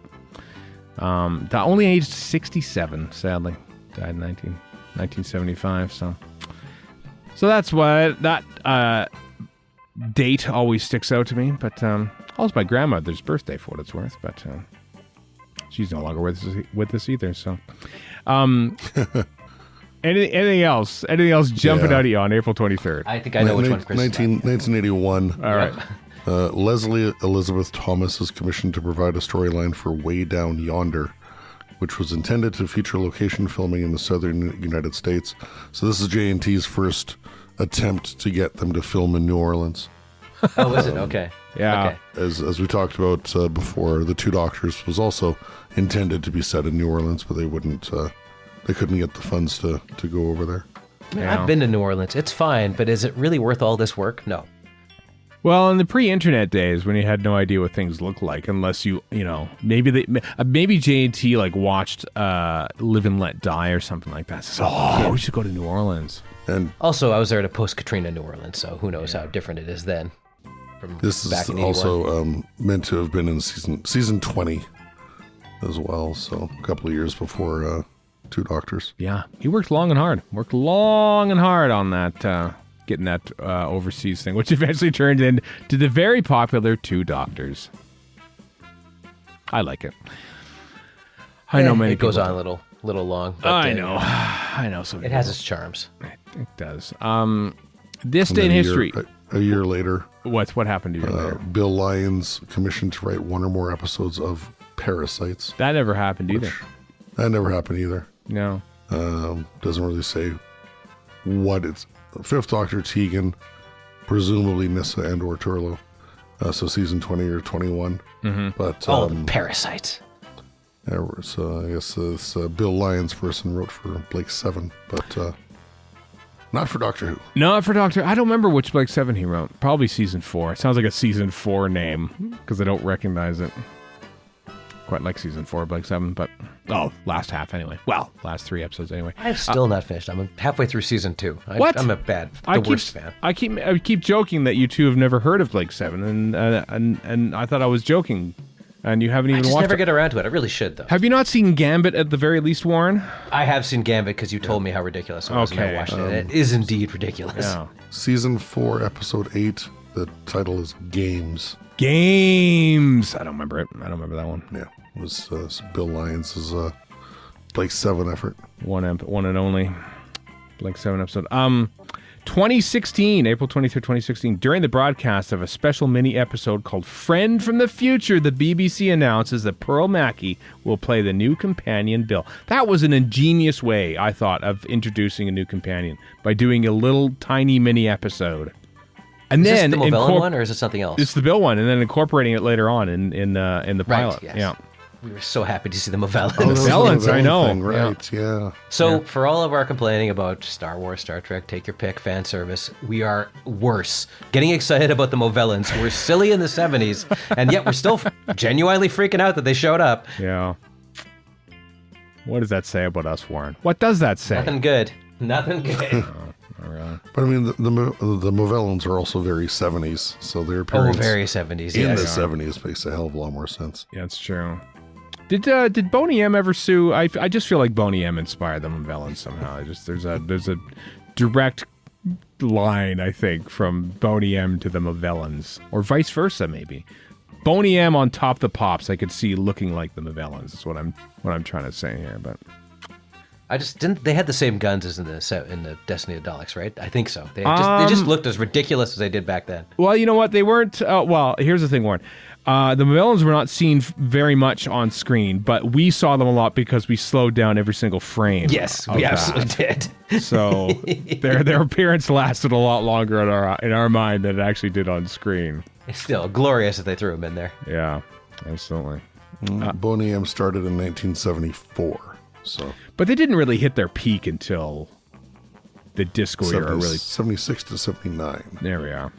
Speaker 2: Only aged 67, sadly. Died in 1975. So that's why that date always sticks out to me. But also my grandmother's birthday, for what it's worth. But she's no longer with us either. So anything else jumping out at you on April 23rd?
Speaker 3: I think I know which one Chris
Speaker 4: 1981.
Speaker 2: All right.
Speaker 4: Leslie Elizabeth Thomas is commissioned to provide a storyline for Way Down Yonder, which was intended to feature location filming in the southern United States. So this is J&T's first attempt to get them to film in New Orleans.
Speaker 3: Oh, is it? Okay.
Speaker 2: Yeah.
Speaker 3: Okay.
Speaker 4: As we talked about before, The Two Doctors was also intended to be set in New Orleans, but they couldn't get the funds to go over there.
Speaker 3: Yeah. I've been to New Orleans. It's fine, but is it really worth all this work? No.
Speaker 2: Well, in the pre-internet days, when you had no idea what things looked like, unless maybe J&T like watched Live and Let Die or something like that. So, we should go to New Orleans.
Speaker 4: And
Speaker 3: also, I was there to post-Katrina New Orleans, so who knows how different it is then.
Speaker 4: This is also meant to have been in season 20 as well, so a couple of years before Two Doctors.
Speaker 2: Yeah, he worked long and hard on that. Getting that overseas thing, which eventually turned into the very popular Two Doctors. I like it. I know many.
Speaker 3: It goes
Speaker 2: people
Speaker 3: on a little long. But,
Speaker 2: I know. So
Speaker 3: it has its charms.
Speaker 2: It does. This day in history.
Speaker 4: A year later.
Speaker 2: What happened to you?
Speaker 4: Bill Lyons commissioned to write one or more episodes of Parasites.
Speaker 2: That never happened either.
Speaker 4: That never happened either.
Speaker 2: No.
Speaker 4: Doesn't really say what it's. Fifth Doctor Tegan, presumably Nyssa and or Turlo. So season 20 or 21.
Speaker 2: Mm-hmm.
Speaker 4: But
Speaker 3: the Parasites.
Speaker 4: Yeah, so I guess this Bill Lyons person wrote for Blake 7, but not for Doctor Who.
Speaker 2: Not for Doctor. I don't remember which Blake 7 he wrote. Probably season 4. It sounds like a season 4 name because I don't recognize it. Quite like season 4 Blake 7, but last half anyway. Well, last 3 episodes anyway.
Speaker 3: I've still not finished. I'm halfway through season 2.
Speaker 2: What?
Speaker 3: I'm the worst fan.
Speaker 2: I keep joking that you two have never heard of Blake 7, and I thought I was joking, and you haven't even watched. I
Speaker 3: never get around to it. I really should though.
Speaker 2: Have you not seen Gambit at the very least, Warren?
Speaker 3: I have seen Gambit because you told me how ridiculous it was, and I watched it. It is indeed ridiculous.
Speaker 2: Yeah.
Speaker 4: Season 4, episode 8. The title is Games.
Speaker 2: Games. I don't remember it. I don't remember that one.
Speaker 4: Yeah. It was Bill Lyons' Blake 7 effort.
Speaker 2: One and only Blake 7 episode. 2016, April 23rd, 2016, during the broadcast of a special mini episode called Friend from the Future, the BBC announces that Pearl Mackie will play the new companion Bill. That was an ingenious way, I thought, of introducing a new companion by doing a little tiny mini episode. And
Speaker 3: is
Speaker 2: then
Speaker 3: this the Movellen one, or is it something else?
Speaker 2: It's the Bill one, and then incorporating it later on in the pilot.
Speaker 3: Right, yes.
Speaker 2: Yeah.
Speaker 3: We were so happy to see the Movellens.
Speaker 2: Oh, the Movellens, I know.
Speaker 4: Thing, right, yeah.
Speaker 3: So, for all of our complaining about Star Wars, Star Trek, take your pick, fan service, we are worse. Getting excited about the Movellens. We're silly in the 70s, and yet we're still genuinely freaking out that they showed up.
Speaker 2: Yeah. What does that say about us, Warren? What does that say?
Speaker 3: Nothing good. Nothing good.
Speaker 2: All right.
Speaker 4: But I mean, the Movellens are also very 70s, so their appearance
Speaker 3: very 70s,
Speaker 4: in
Speaker 3: yes.
Speaker 4: the 70s makes a hell of a lot more sense.
Speaker 2: Yeah, it's true. Did Boney M ever sue? I just feel like Boney M inspired the Mavellans somehow. There's a direct line, I think, from Boney M to the Mavellans, or vice versa, maybe. Boney M on top the Pops, I could see looking like the Mavellans. Is what I'm trying to say here, but.
Speaker 3: I just didn't. They had the same guns as in the Destiny of Daleks, right? I think so. They just looked as ridiculous as they did back then.
Speaker 2: Well, you know what? They weren't. Well, here's the thing, Warren. The Mavellans were not seen very much on screen, but we saw them a lot because we slowed down every single frame.
Speaker 3: Yes, we absolutely did.
Speaker 2: So their appearance lasted a lot longer in our mind than it actually did on screen.
Speaker 3: It's still glorious that they threw them in there.
Speaker 2: Yeah, absolutely.
Speaker 4: Boney M started in 1974. So,
Speaker 2: but they didn't really hit their peak until the disco era, really.
Speaker 4: 76 to 79.
Speaker 2: There we are.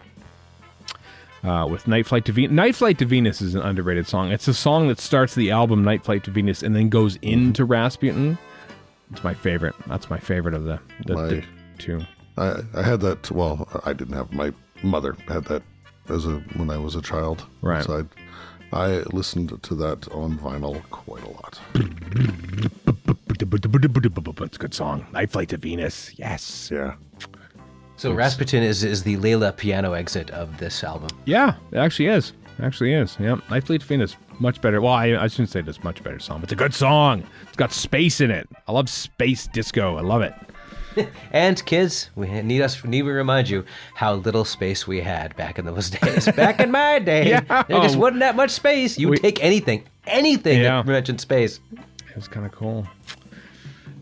Speaker 2: With Night Flight to Venus. Night Flight to Venus is an underrated song. It's a song that starts the album Night Flight to Venus and then goes into Rasputin. It's my favorite. That's my favorite of the two.
Speaker 4: I had that. Well, I didn't have. My mother had that when I was a child.
Speaker 2: Right.
Speaker 4: So I listened to that on vinyl quite a lot.
Speaker 2: It's a good song. Night Flight to Venus. Yes.
Speaker 4: Yeah.
Speaker 3: So Rasputin is the Layla piano exit of this album.
Speaker 2: Yeah, it actually is. Yeah. Night Flight to Venus. Much better. Well, I shouldn't say this much better song, but it's a good song. It's got space in it. I love space disco. I love it.
Speaker 3: And kids, we need to remind you how little space we had back in those days. Back in my day,
Speaker 2: Yeah.
Speaker 3: there just wasn't that much space. You would take anything that mentioned space.
Speaker 2: It was kind of cool.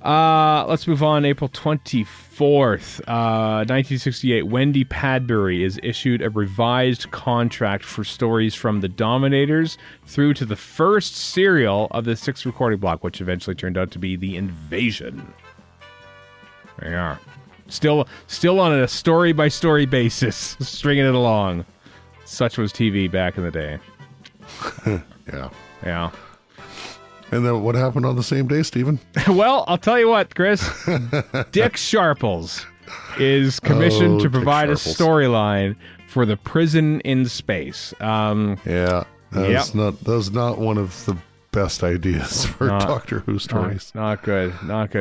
Speaker 2: Let's move on. April 24th, 1968. Wendy Padbury is issued a revised contract for stories from The Dominators through to the first serial of the 6th recording block, which eventually turned out to be The Invasion. There you are. Still on a story-by-story basis, stringing it along. Such was TV back in the day.
Speaker 4: Yeah.
Speaker 2: Yeah.
Speaker 4: And then what happened on the same day, Stephen?
Speaker 2: Well, I'll tell you what, Chris. Dick Sharples is commissioned to provide a storyline for The Prison in Space.
Speaker 4: Yeah. That's not one of the best ideas for Doctor Who stories.
Speaker 2: Not good.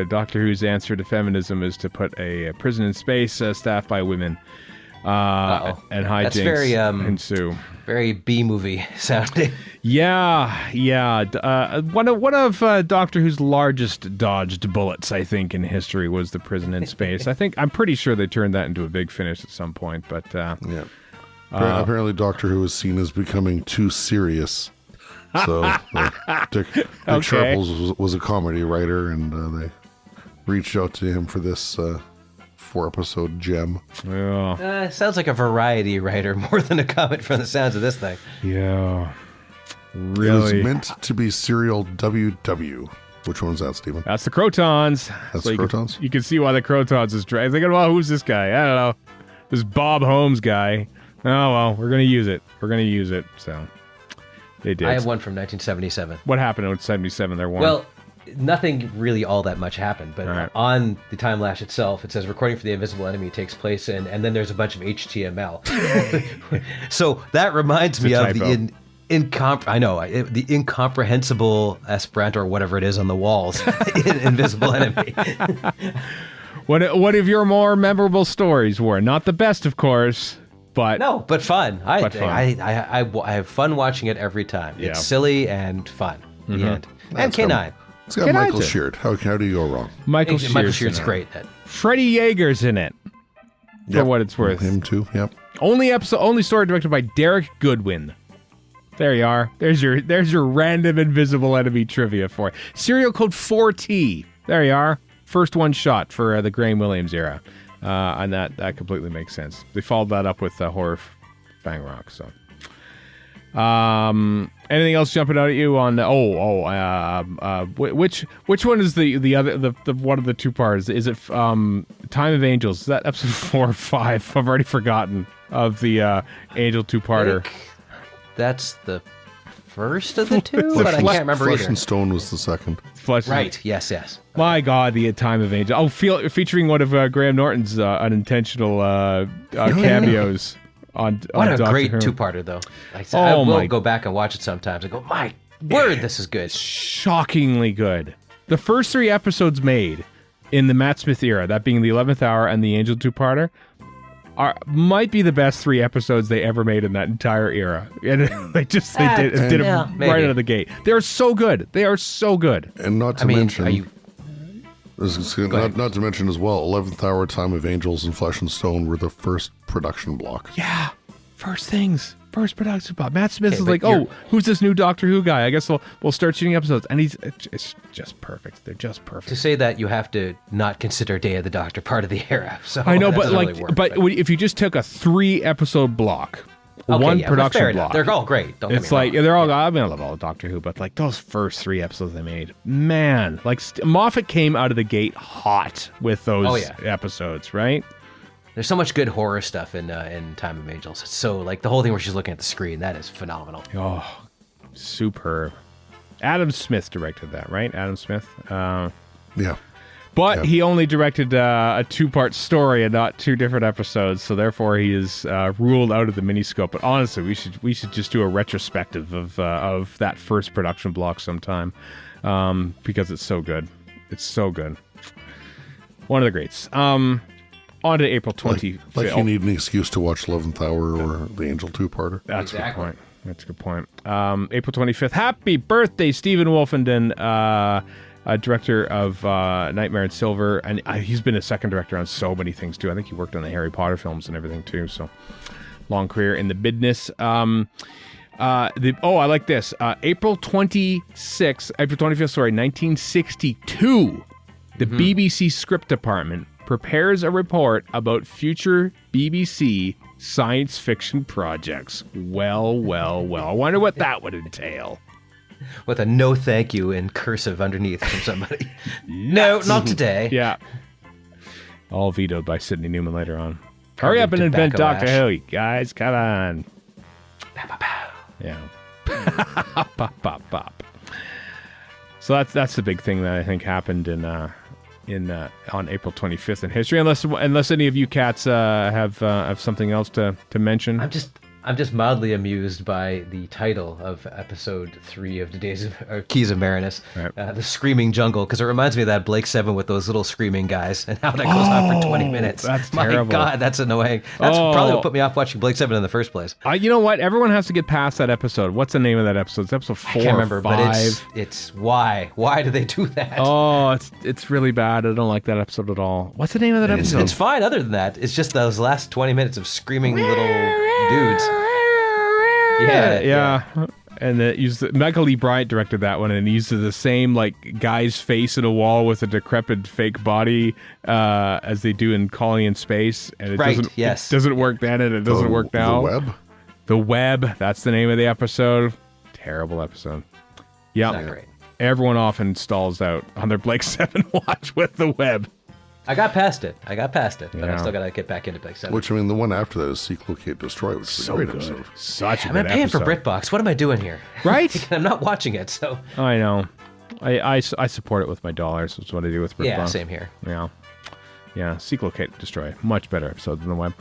Speaker 2: Doctor Who's answer to feminism is to put a prison in space staffed by women. And hijinks ensue.
Speaker 3: Very B-movie sounding.
Speaker 2: Yeah. One of Doctor Who's largest dodged bullets, I think, in history was The Prison in Space. I'm pretty sure they turned that into a big finish at some point, but
Speaker 4: yeah. Apparently, Doctor Who is seen as becoming too serious. So Dick Sharples was a comedy writer, and they reached out to him for this 4-episode gem.
Speaker 2: Yeah.
Speaker 3: Sounds like a variety writer more than a comic from the sounds of this thing.
Speaker 2: Yeah. Really?
Speaker 4: It was meant to be serial WW. Which one's that, Stephen?
Speaker 2: That's the Crotons.
Speaker 4: That's the Crotons?
Speaker 2: You can see why the Crotons is trying. Thinking, well, who's this guy? I don't know. This Bob Holmes guy. Oh, well, we're going to use it. So they did.
Speaker 3: I have one from 1977.
Speaker 2: What happened in 77 there, Warren?
Speaker 3: Well, nothing really all that much happened, but on the Timelash itself, it says recording for the Invisible Enemy takes place in, and then there's a bunch of HTML. So that reminds me of the the incomprehensible Esperanto or whatever it is on the walls in Invisible Enemy.
Speaker 2: One of your more memorable stories, Warren. Not the best, of course, but
Speaker 3: fun. I have fun watching it every time.
Speaker 2: Yeah.
Speaker 3: It's silly and fun. The end. And K9.
Speaker 4: It's got Michael Sheard. How do you go wrong?
Speaker 2: Michael
Speaker 3: Sheard's great.
Speaker 2: Freddie Yeager's in it. For what it's worth.
Speaker 4: Him too. Yep.
Speaker 2: Only story directed by Derek Goodwin. There you are. There's your random Invisible Enemy trivia for it. Serial code 4T. There you are. First one shot for the Graham Williams era. And that completely makes sense. They followed that up with Horror Fang Rock. So, anything else jumping out at you on? Which one is the other the one of the two parts? Is it Time of Angels? Is that episode 4 or 5? I've already forgotten of the Angel two-parter.
Speaker 3: That's the first of the two, but I can't remember
Speaker 4: Flesh
Speaker 3: either.
Speaker 4: and Stone was the second.
Speaker 3: Right, yes.
Speaker 2: My God, the Time of Angel. Featuring one of Graham Norton's unintentional cameos on
Speaker 3: What a
Speaker 2: Doctor
Speaker 3: great
Speaker 2: Who.
Speaker 3: two-parter, though. I will go back and watch it sometimes and go, my Word, this is good.
Speaker 2: Shockingly good. The first 3 episodes made in the Matt Smith era, that being the 11th Hour and the Angel two-parter, might be the best 3 episodes they ever made in that entire era. And they did it right out of the gate. They're so good. They are so good.
Speaker 4: And not to mention, not to mention as well, 11th Hour, Time of Angels, and Flesh and Stone were the first production block.
Speaker 2: Yeah, first things. First production block. Matt Smith is like, who's this new Doctor Who guy? I guess we'll start shooting episodes. And it's just perfect. They're just perfect.
Speaker 3: To say that, you have to not consider Day of the Doctor part of the era. So
Speaker 2: I know, but if you just took a 3-episode block, one production block,
Speaker 3: they're all great.
Speaker 2: It's like they're all. I mean, I love all Doctor Who, but like those first 3 episodes they made, man, like Moffat came out of the gate hot with those episodes, right?
Speaker 3: There's so much good horror stuff in Time of Angels. It's so, like, the whole thing where she's looking at the screen, that is phenomenal.
Speaker 2: Oh, superb. Adam Smith directed that, right? Adam Smith?
Speaker 4: Yeah.
Speaker 2: But he only directed a 2-part story and not 2 different episodes, so therefore he is ruled out of the miniscope. But honestly, we should just do a retrospective of that first production block sometime, because it's so good. It's so good. One of the greats. On to April 20th.
Speaker 4: Like you need an excuse to watch 11th Hour or the Angel two-parter.
Speaker 2: That's a good point. That's a good point. April 25th. Happy birthday, Stephen Wolfenden, director of Nightmare in Silver. And he's been a second director on so many things, too. I think he worked on the Harry Potter films and everything, too. So, long career in the business. I like this. April 25th, 1962. The BBC script department prepares a report about future BBC science fiction projects. Well. I wonder what that would entail.
Speaker 3: With a no thank you in cursive underneath from somebody. No, not today.
Speaker 2: Yeah. All vetoed by Sidney Newman later on. Hurry up and invent Doctor Who, you guys. Come on. Yeah. Pop. So that's the big thing that I think happened on April 25th in history. Unless any of you cats have something else to mention.
Speaker 3: I'm just mildly amused by the title of episode 3 of Keys of Marinus, right. The Screaming Jungle, because it reminds me of that Blake 7 with those little screaming guys, and how that goes on for 20 minutes.
Speaker 2: That's
Speaker 3: terrible. My God, that's annoying. That's probably what put me off watching Blake 7 in the first place.
Speaker 2: You know what? Everyone has to get past that episode. What's the name of that episode? It's episode 4
Speaker 3: I can't remember,
Speaker 2: 5.
Speaker 3: But it's why? Why do they do that?
Speaker 2: Oh, it's really bad. I don't like that episode at all. What's the name of that episode?
Speaker 3: It's fine other than that. It's just those last 20 minutes of screaming little dudes. Yeah. And Michael Lee Bryant directed that one, and he used the same like guy's face in a wall with a decrepit fake body as they do in Calling in Space, and it doesn't work then, and it doesn't work now. The Web. That's the name of the episode. Terrible episode. Yeah, not great.
Speaker 2: Everyone often stalls out on their Blake 7 watch with The Web.
Speaker 3: I got past it, but I still got to get back into Blake 7.
Speaker 4: Which, I mean, the one after that is Seek, Locate, Destroy, which is a great episode.
Speaker 2: Such a good episode.
Speaker 3: I'm paying for BritBox. What am I doing here?
Speaker 2: Right?
Speaker 3: I'm not watching it, so...
Speaker 2: I know. I support it with my dollars. That's what I do with BritBox.
Speaker 3: Yeah, same here.
Speaker 2: Yeah. Seek, Locate, Destroy. Much better episode than The Web.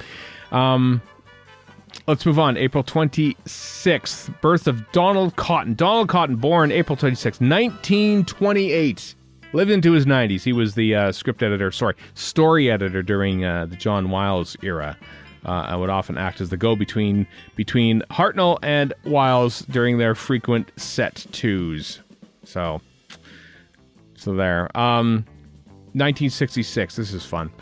Speaker 2: Let's move on. April 26th. Birth of Donald Cotton. Donald Cotton, born April 26th, 1928. Lived into his 90s. He was the story editor during the John Wiles era. And would often act as the go-between between Hartnell and Wiles during their frequent set twos. So there. 1966. This is fun.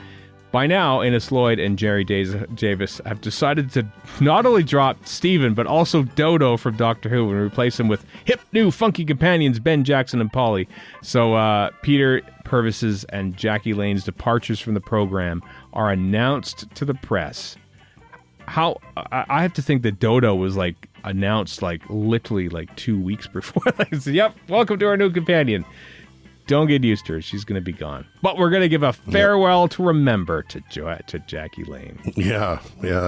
Speaker 2: By now, Innes Lloyd and Jerry Davis have decided to not only drop Steven, but also Dodo from Doctor Who and replace him with hip, new, funky companions Ben Jackson and Polly. So Peter Purvis's and Jackie Lane's departures from the program are announced to the press. I have to think that Dodo was like announced like literally like 2 weeks before. Said, yep, welcome to our new companion. Don't get used to her. She's going to be gone. But we're going to give a farewell to remember to Jackie Lane.
Speaker 4: Yeah.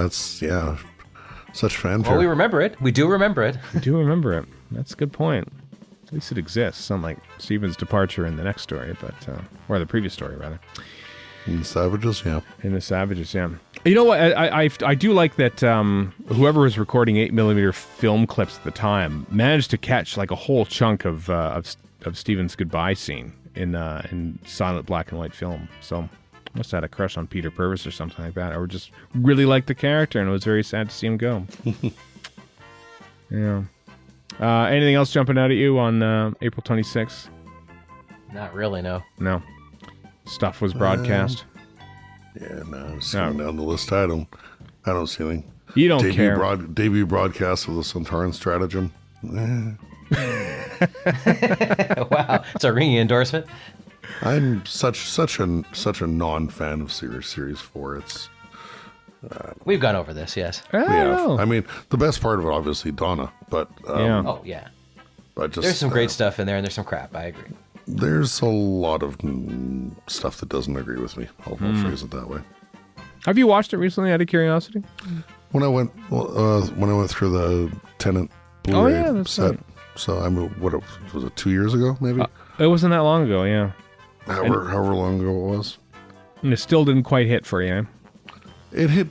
Speaker 4: Such fanfare.
Speaker 3: Well, we remember it. We do remember it.
Speaker 2: We do remember it. That's a good point. At least it exists, unlike Steven's departure in the next story, or the previous story, rather.
Speaker 4: In the Savages, yeah.
Speaker 2: In the Savages, yeah. You know what? I do like that whoever was recording 8mm film clips at the time managed to catch like a whole chunk of Steven's goodbye scene in silent black and white film. So must have had a crush on Peter Purvis or something like that, or just really liked the character, and it was very sad to see him go. Yeah. Anything else jumping out at you on April 26th?
Speaker 3: Not really, no.
Speaker 2: No. Stuff was broadcast.
Speaker 4: Yeah, no, just going down the list. I don't see anything.
Speaker 2: You don't care.
Speaker 4: Debut broadcast of the Centauran stratagem.
Speaker 3: Wow, it's a ringing endorsement.
Speaker 4: I'm such a non-fan of Series 4. It's
Speaker 3: we've gone over this, yes.
Speaker 4: I mean, the best part of it, obviously, Donna, but
Speaker 3: oh yeah,
Speaker 4: but just
Speaker 3: there's some great stuff in there, and there's some crap. I agree.
Speaker 4: There's a lot of stuff that doesn't agree with me. I'll phrase it that way.
Speaker 2: Have you watched it recently, out of curiosity?
Speaker 4: When I went through the Tenant Blu-ray set, right. So I mean, what was it? 2 years ago, maybe?
Speaker 2: It wasn't that long ago, yeah.
Speaker 4: However long ago it was. And
Speaker 2: it still didn't quite hit for you.
Speaker 4: It hit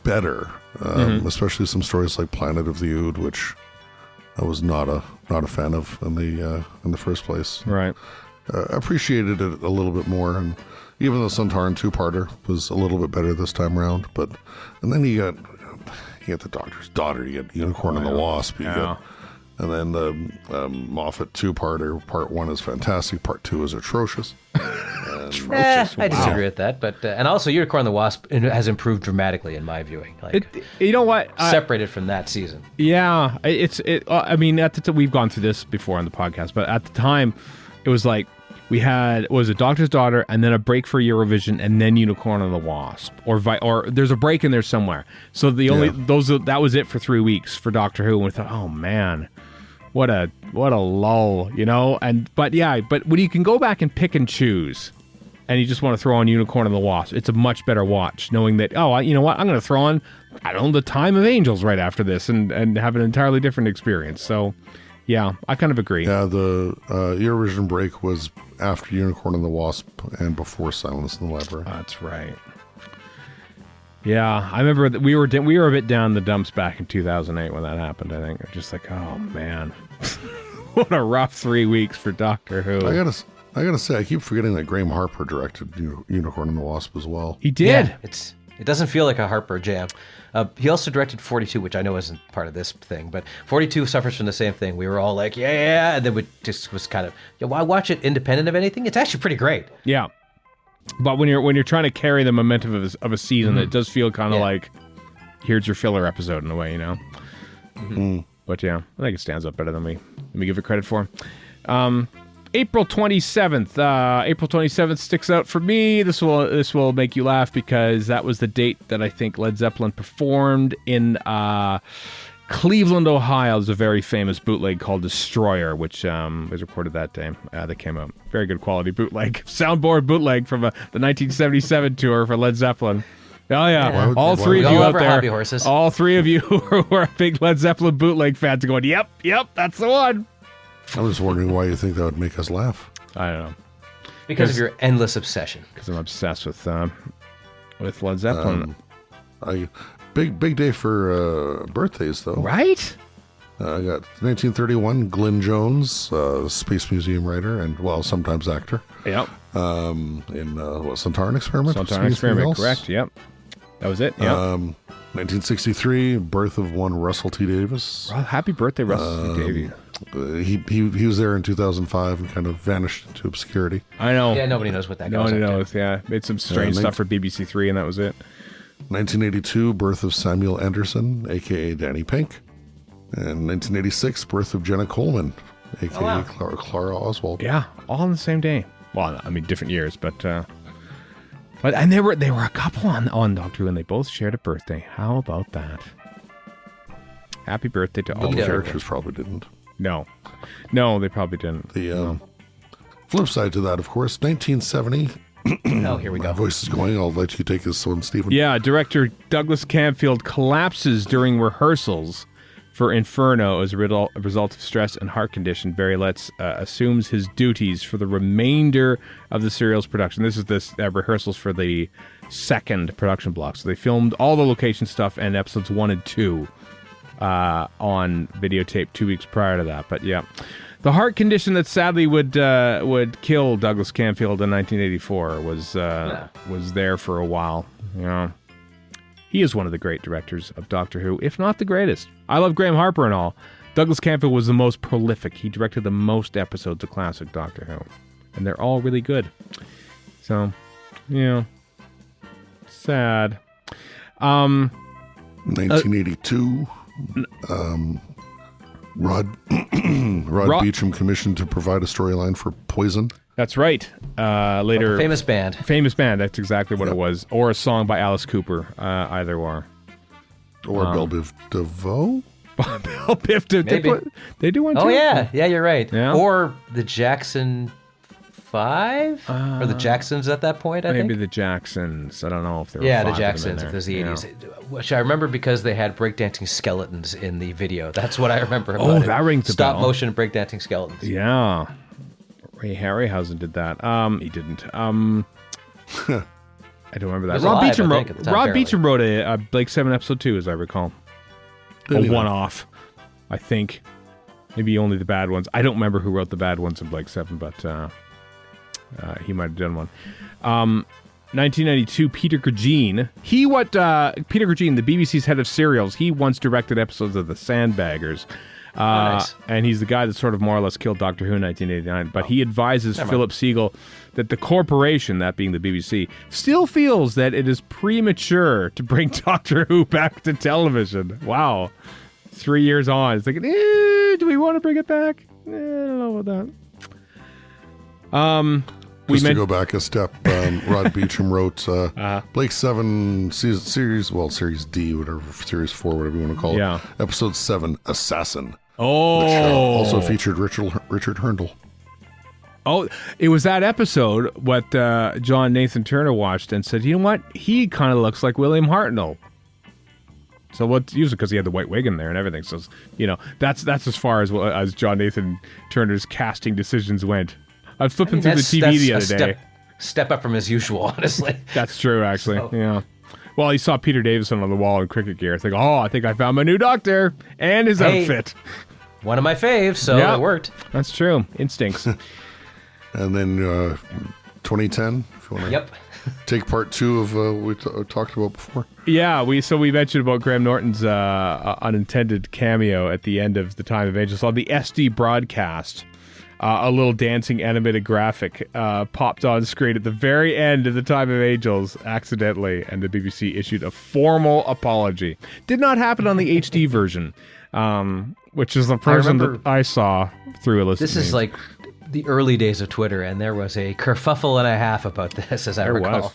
Speaker 4: better, especially some stories like Planet of the Ood, which I was not a fan of in the first place.
Speaker 2: Right.
Speaker 4: Appreciated it a little bit more, and even though Centauran 2-parter was a little bit better this time around, and then you get the Doctor's Daughter, you get Unicorn and the Wasp, and then the Moffat 2-parter. Part 1 is fantastic. Part 2 is atrocious.
Speaker 3: I disagree with that, but and also Unicorn and the Wasp has improved dramatically in my viewing. Like,
Speaker 2: you know what?
Speaker 3: Separated from that season.
Speaker 2: Yeah, I mean, we've gone through this before on the podcast, but at the time, it was like we had Doctor's Daughter, and then a break for Eurovision, and then Unicorn and the Wasp, or there's a break in there somewhere. So that was it for 3 weeks for Doctor Who, and we thought, oh man. What a lull, you know? But when you can go back and pick and choose, and you just want to throw on Unicorn and the Wasp, it's a much better watch, knowing that, you know what, I'm going to throw on, The Time of Angels right after this and have an entirely different experience. So, yeah, I kind of agree.
Speaker 4: Yeah, the Eurovision break was after Unicorn and the Wasp and before Silence in the Labyrinth.
Speaker 2: That's right. Yeah, I remember that we were a bit down the dumps back in 2008 when that happened, I think. Just like, oh, man. What a rough 3 weeks for Doctor Who.
Speaker 4: I gotta say, I keep forgetting that Graham Harper directed Unicorn and the Wasp as well.
Speaker 2: He did.
Speaker 3: Yeah, it doesn't feel like a Harper jam. He also directed 42, which I know isn't part of this thing, but 42 suffers from the same thing. We were all like, yeah, and then we just was kind of, why watch it independent of anything? It's actually pretty great.
Speaker 2: Yeah. But when you're trying to carry the momentum of a season, it does feel kind of like, here's your filler episode in a way, you know? Mm-hmm. But yeah, I think it stands up better than we give it credit for. April 27th. April 27th sticks out for me. This will make you laugh because that was the date that I think Led Zeppelin performed in Cleveland, Ohio. There's a very famous bootleg called Destroyer, which was recorded that day. That came out. Very good quality bootleg. Soundboard bootleg from the 1977 tour for Led Zeppelin. Oh, yeah. All three of you out there. All three of you who are big Led Zeppelin bootleg fans are going, yep, that's the one.
Speaker 4: I'm just wondering why you think that would make us laugh.
Speaker 2: I don't know.
Speaker 3: Because of your endless obsession.
Speaker 2: Because I'm obsessed with Led Zeppelin.
Speaker 4: Big day for birthdays, though.
Speaker 2: Right?
Speaker 4: I got 1931, Glyn Jones, Space Museum writer and, sometimes actor.
Speaker 2: Yep.
Speaker 4: In Centauran Experiment?
Speaker 2: Centauran Experiment, correct, yep. That was it, yeah.
Speaker 4: 1963, birth of one Russell T. Davis.
Speaker 2: Well, happy birthday, Russell T. Davies.
Speaker 4: He was there in 2005 and kind of vanished into obscurity.
Speaker 2: I know.
Speaker 3: Yeah, nobody knows what that guy
Speaker 2: was. Nobody knows, yeah. Made some strange stuff for BBC Three, and that was it.
Speaker 4: 1982, birth of Samuel Anderson, a.k.a. Danny Pink. And 1986, birth of Jenna Coleman, a.k.a. Clara Oswald.
Speaker 2: Yeah, all on the same day. Well, I mean, different years, but and they were a couple on Doctor Who, and they both shared a birthday. How about that? Happy birthday to all
Speaker 4: the characters probably didn't.
Speaker 2: No, they probably didn't.
Speaker 4: The flip side to that, of course, 1970.
Speaker 3: Oh, here we go.
Speaker 4: My voice is going. I'll let you take this one, Stephen.
Speaker 2: Yeah, director Douglas Camfield collapses during rehearsals for Inferno as a result of stress and heart condition. Barry Letts assumes his duties for the remainder of the serial's production. This is rehearsals for the second production block. So they filmed all the location stuff and episodes 1 and 2 on videotape 2 weeks prior to that. But yeah, the heart condition that sadly would kill Douglas Camfield in 1984 was there for a while. Yeah. He is one of the great directors of Doctor Who, if not the greatest. I love Graham Harper and all. Douglas Camfield was the most prolific. He directed the most episodes of classic Doctor Who. And they're all really good. So, sad.
Speaker 4: 1982. Rod Beecham commissioned to provide a storyline for Poison.
Speaker 2: That's right. Later,
Speaker 3: Famous Band.
Speaker 2: That's exactly what it was. Or a song by Alice Cooper. Either or.
Speaker 4: Or Belle Biv DeVoe?
Speaker 2: Belle Biv DeVoe. They do one too.
Speaker 3: Oh yeah, you're right.
Speaker 2: Yeah.
Speaker 3: Or the Jackson 5, or the Jacksons at that point. I think
Speaker 2: maybe the Jacksons. I don't know if they were.
Speaker 3: The Jacksons. If there's the 80s, which I remember because they had breakdancing skeletons in the video. That's what I remember. About
Speaker 2: that rings a bell.
Speaker 3: Stop motion breakdancing skeletons.
Speaker 2: Yeah. Ray Harryhausen did that. He didn't. I don't remember that. Rob Beecham wrote a Blake 7 episode 2, as I recall. A one-off, I think. Maybe only the bad ones. I don't remember who wrote the bad ones in Blake 7, but he might have done one. 1992, Peter Green. Peter Green, the BBC's head of serials, he once directed episodes of The Sandbaggers.
Speaker 3: Nice.
Speaker 2: And he's the guy that sort of more or less killed Doctor Who in 1989. But he advises Philip Siegel that the corporation, that being the BBC, still feels that it is premature to bring Doctor Who back to television. Wow. 3 years on. It's like, do we want to bring it back? I don't know about that.
Speaker 4: Just to go back a step, Rod Beecham wrote Blake 7 series D, whatever, series 4, whatever you want to call it. Episode 7, Assassin.
Speaker 2: Oh.
Speaker 4: Which also featured Richard Herndl.
Speaker 2: Oh, it was that episode what John Nathan Turner watched and said, you know what? He kind of looks like William Hartnell. So what's usually because he had the white wig in there and everything. So, that's as far as John Nathan Turner's casting decisions went. I was flipping through the TV the other day.
Speaker 3: Step up from his usual, honestly.
Speaker 2: That's true, actually. Yeah. Well, he saw Peter Davison on the wall in cricket gear. It's like, I think I found my new doctor and his outfit.
Speaker 3: One of my faves, so it worked.
Speaker 2: That's true. Instincts.
Speaker 4: And then 2010, if you want to take part 2 of what we talked about before.
Speaker 2: Yeah, we mentioned about Graham Norton's unintended cameo at the end of The Time of Angels on the SD broadcast. A little dancing animated graphic popped on screen at the very end of The Time of Angels accidentally, and the BBC issued a formal apology. Did not happen on the HD version, which is the version that I saw through a list.
Speaker 3: This is like the early days of Twitter, and there was a kerfuffle and a half about this, as I recall.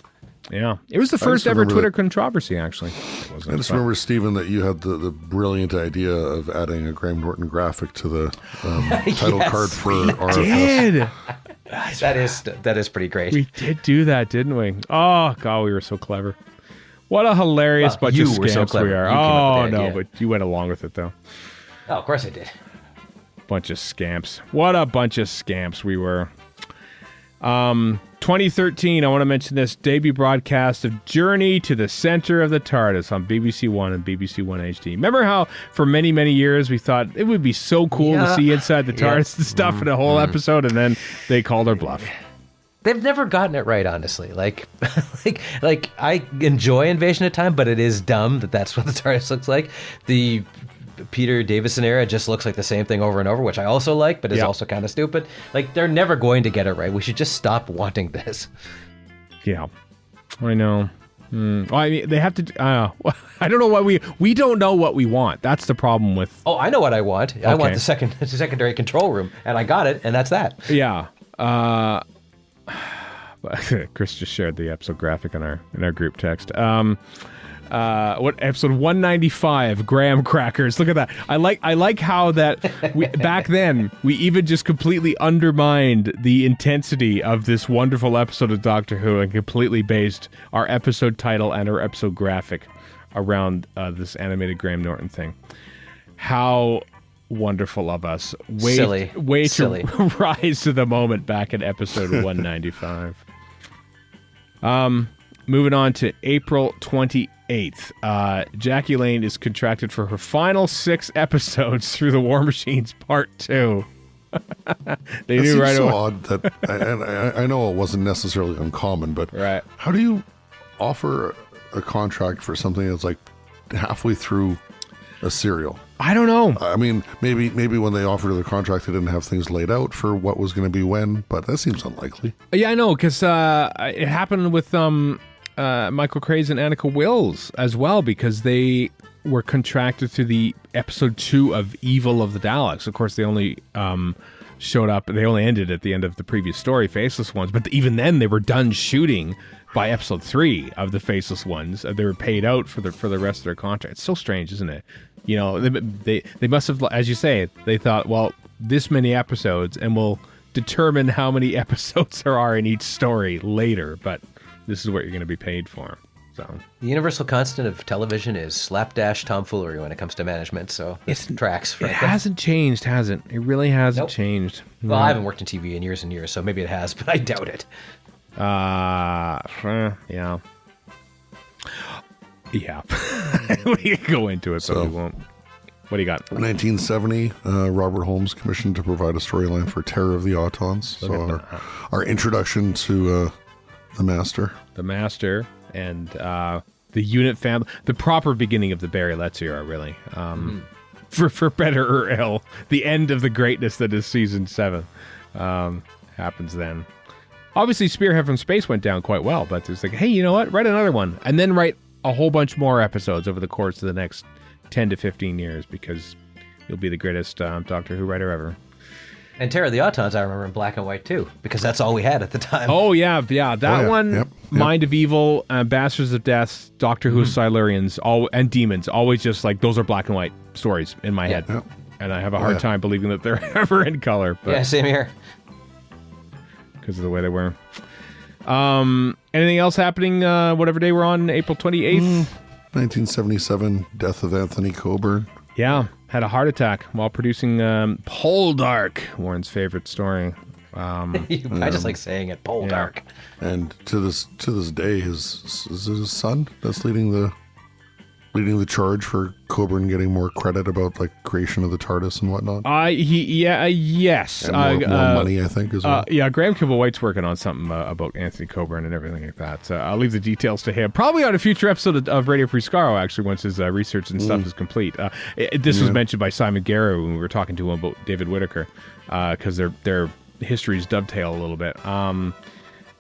Speaker 2: Yeah, it was the first ever Twitter controversy, actually.
Speaker 4: I just remember, Stephen, that you had the brilliant idea of adding a Graham Norton graphic to the title card for RFS.
Speaker 3: That is pretty great.
Speaker 2: We did do that, didn't we? Oh, God, we were so clever. What a hilarious bunch of scamps we are. But you went along with it, though.
Speaker 3: Oh, of course I did.
Speaker 2: Bunch of scamps. What a bunch of scamps we were. 2013, I want to mention this debut broadcast of Journey to the Center of the TARDIS on BBC One and BBC One HD. Remember how for many, many years we thought it would be so cool to see inside the TARDIS and stuff in a whole episode, and then they called our bluff.
Speaker 3: They've never gotten it right, honestly. Like I enjoy Invasion of Time, but it is dumb that's what the TARDIS looks like. The Peter Davison era just looks like the same thing over and over, which I also like, but is also kind of stupid. Like, they're never going to get it right. We should just stop wanting this.
Speaker 2: Yeah, I know. Well, I mean, they have to. I don't know what we don't know what we want. That's the problem with.
Speaker 3: Oh, I know what I want. I want the secondary control room, and I got it, and that's that.
Speaker 2: Yeah. Chris just shared the episode graphic in our group text. What episode 195? Graham crackers. Look at that. I like how that back then we even just completely undermined the intensity of this wonderful episode of Doctor Who and completely based our episode title and our episode graphic around this animated Graham Norton thing. How wonderful of us.
Speaker 3: Silly.
Speaker 2: To rise to the moment back in episode 195. Moving on to April 28th. Jackie Lane is contracted for her final 6 episodes through The War Machines Part 2. They
Speaker 4: It
Speaker 2: knew
Speaker 4: seems
Speaker 2: right
Speaker 4: so
Speaker 2: away.
Speaker 4: odd that, and I know it wasn't necessarily uncommon, but
Speaker 2: Right.
Speaker 4: how do you offer a contract for something that's like halfway through a serial?
Speaker 2: I don't know.
Speaker 4: I mean, maybe when they offered her the contract, they didn't have things laid out for what was going to be when, but that seems unlikely.
Speaker 2: Yeah, I know, because it happened with Michael Craze and Annika Wills as well, because they were contracted to the episode 2 of Evil of the Daleks. Of course, they only showed up, they only ended at the end of the previous story, Faceless Ones, but even then they were done shooting by episode 3 of the Faceless Ones. They were paid out for the rest of their contract. It's so strange, isn't it? You know, they must have, as you say, they thought, well, this many episodes, and we'll determine how many episodes there are in each story later, but this is what you're going to be paid for. So
Speaker 3: The universal constant of television is slapdash tomfoolery when it comes to management, so it tracks,
Speaker 2: it
Speaker 3: frankly.
Speaker 2: hasn't changed, has it? It really hasn't
Speaker 3: Nope.
Speaker 2: changed.
Speaker 3: Well, I haven't worked in TV in years and years, so maybe it has, but I doubt it.
Speaker 2: Yeah. Yeah. We can go into it, but
Speaker 4: So-
Speaker 2: we won't. What do you got?
Speaker 4: 1970, Robert Holmes commissioned to provide a storyline for Terror of the Autons. So our introduction to the Master.
Speaker 2: The Master and the Unit family, the proper beginning of the Barry Letts era, really. For better or ill, the end of the greatness that is season 7 happens then. Obviously, Spearhead from Space went down quite well, but it's like, hey, you know what? Write another one, and then write a whole bunch more episodes over the course of the next 10 to 15 years, because you'll be the greatest Doctor Who writer ever.
Speaker 3: And Terror of the Autons, I remember in black and white, too, because that's all we had at the time.
Speaker 2: Oh, yeah. That one,
Speaker 4: Yep.
Speaker 2: Mind of Evil, Bastards of Death, Doctor Who, Silurians, and Demons, always just like, those are black and white stories in my head.
Speaker 4: Yep.
Speaker 2: And I have a hard time believing that they're ever in color. But
Speaker 3: Yeah, same here.
Speaker 2: because of the way they were. Anything else happening, whatever day we're on, April 28th?
Speaker 4: 1977, death of Anthony Coburn.
Speaker 2: Yeah, had a heart attack while producing Poldark, Warren's favorite story.
Speaker 3: I just like saying it, Poldark.
Speaker 4: And to this day, is his son that's leading the charge for Coburn getting more credit about like creation of the TARDIS and whatnot.
Speaker 2: Yes.
Speaker 4: And more money, I think, as well.
Speaker 2: Yeah, Graham Kibble-White's working on something about Anthony Coburn and everything like that. So I'll leave the details to him. Probably on a future episode of Radio Free Skaro, actually, once his research and stuff is complete. This was mentioned by Simon Garrow when we were talking to him about David Whittaker, because their histories dovetail a little bit.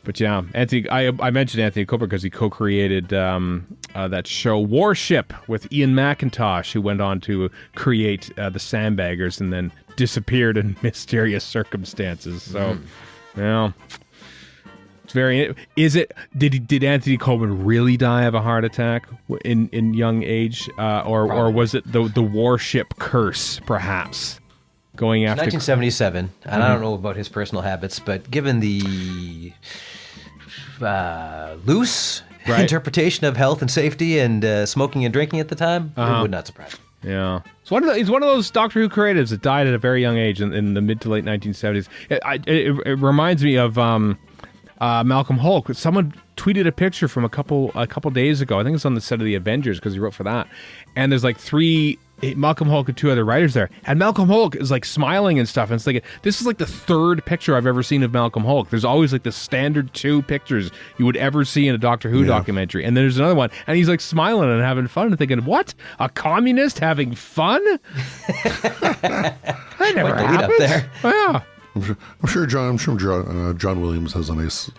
Speaker 2: But yeah, I mentioned Anthony Coburn because he co-created that show Warship with Ian McIntosh, who went on to create the Sandbaggers and then disappeared in mysterious circumstances. So, yeah, it's very. Did Anthony Coburn really die of a heart attack in young age, or was it the Warship curse, perhaps? Going after
Speaker 3: 1977, and I don't know about his personal habits, but given the loose interpretation of health and safety and smoking and drinking at the time, it would not surprise me.
Speaker 2: Yeah, he's one of those Doctor Who creatives that died at a very young age in the mid to late 1970s. It reminds me of Malcolm Hulke. Someone tweeted a picture from a couple days ago. I think it's on the set of the Avengers because he wrote for that. And there's like Malcolm Hulke and 2 other writers there, and Malcolm Hulke is like smiling and stuff, and it's like, this is like the 3rd picture I've ever seen of Malcolm Hulke. There's always like the standard 2 pictures you would ever see in a Doctor Who documentary, and then there's another one, and he's like smiling and having fun and thinking, what? A communist having fun? That never happens.
Speaker 3: Up there.
Speaker 2: Yeah.
Speaker 4: I'm sure John Williams has a nice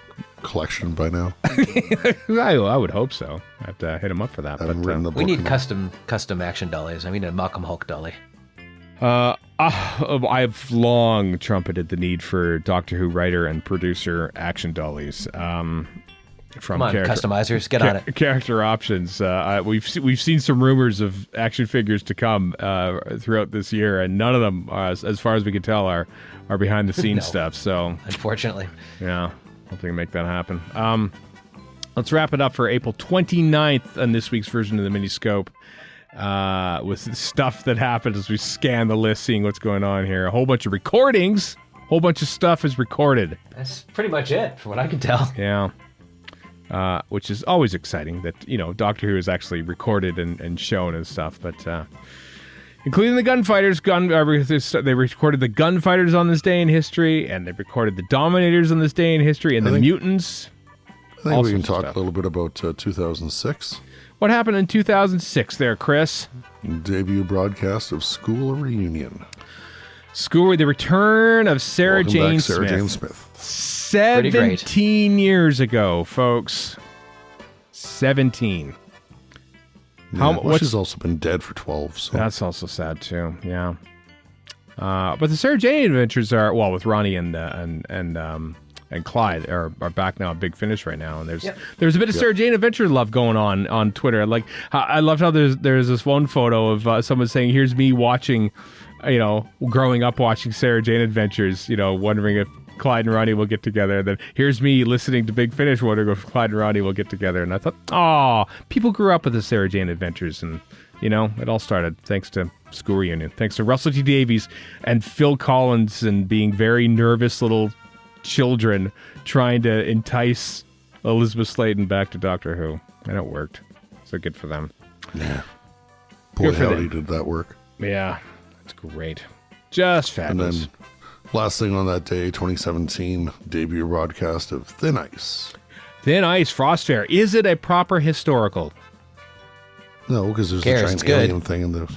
Speaker 4: collection by now.
Speaker 2: I would hope so. I have to hit him up for that.
Speaker 4: Haven't written the
Speaker 3: We
Speaker 4: book
Speaker 3: need
Speaker 4: in-
Speaker 3: custom action dollies. I mean, a Malcolm Hulke dolly.
Speaker 2: I've long trumpeted the need for Doctor Who writer and producer action dollies. From
Speaker 3: Come on, customizers, get on it.
Speaker 2: Character options. We've seen some rumors of action figures to come throughout this year, and none of them, as far as we can tell, are behind the scenes
Speaker 3: No.
Speaker 2: stuff. So
Speaker 3: Unfortunately.
Speaker 2: yeah, hopefully we can make that happen. Let's wrap it up for April 29th on this week's version of the Miniscope. with stuff that happened as we scan the list, seeing what's going on here. A whole bunch of recordings. A whole bunch of stuff is recorded.
Speaker 3: That's pretty much it, from what I can tell.
Speaker 2: Yeah. Which is always exciting that, Doctor Who is actually recorded and shown and stuff. But including the gunfighters, they recorded the gunfighters on this day in history, and they recorded the Dominators on this day in history, and the mutants.
Speaker 4: I think we can talk a little bit about 2006.
Speaker 2: What happened in 2006 there, Chris?
Speaker 4: Debut broadcast of School Reunion.
Speaker 2: The return of Sarah Jane Smith. 17 years ago, folks. 17.
Speaker 4: Yeah, she's also been dead for 12. So.
Speaker 2: That's also sad too. Yeah. But the Sarah Jane adventures are with Ronnie and Clyde are back now at Big Finish right now, and there's a bit of Sarah Jane adventure love going on Twitter. Like I loved how there's this one photo of someone saying, "Here's me watching, growing up watching Sarah Jane adventures, wondering if Clyde and Ronnie will get together. And then here's me listening to Big Finish, wondering if Clyde and Ronnie will get together." And I thought, people grew up with the Sarah Jane adventures, and it all started thanks to School Reunion, thanks to Russell T Davies and Phil Collins, and being very nervous little children trying to entice Elizabeth Sladen back to Doctor Who, and it worked. So good for them.
Speaker 4: Yeah, boy, howdy did that work.
Speaker 2: Yeah, that's great, just fabulous.
Speaker 4: And then last thing on that day, 2017 debut broadcast of Thin Ice.
Speaker 2: Thin Ice Frost Fair. Is it a proper historical?
Speaker 4: No, because there's a giant alien thing in this.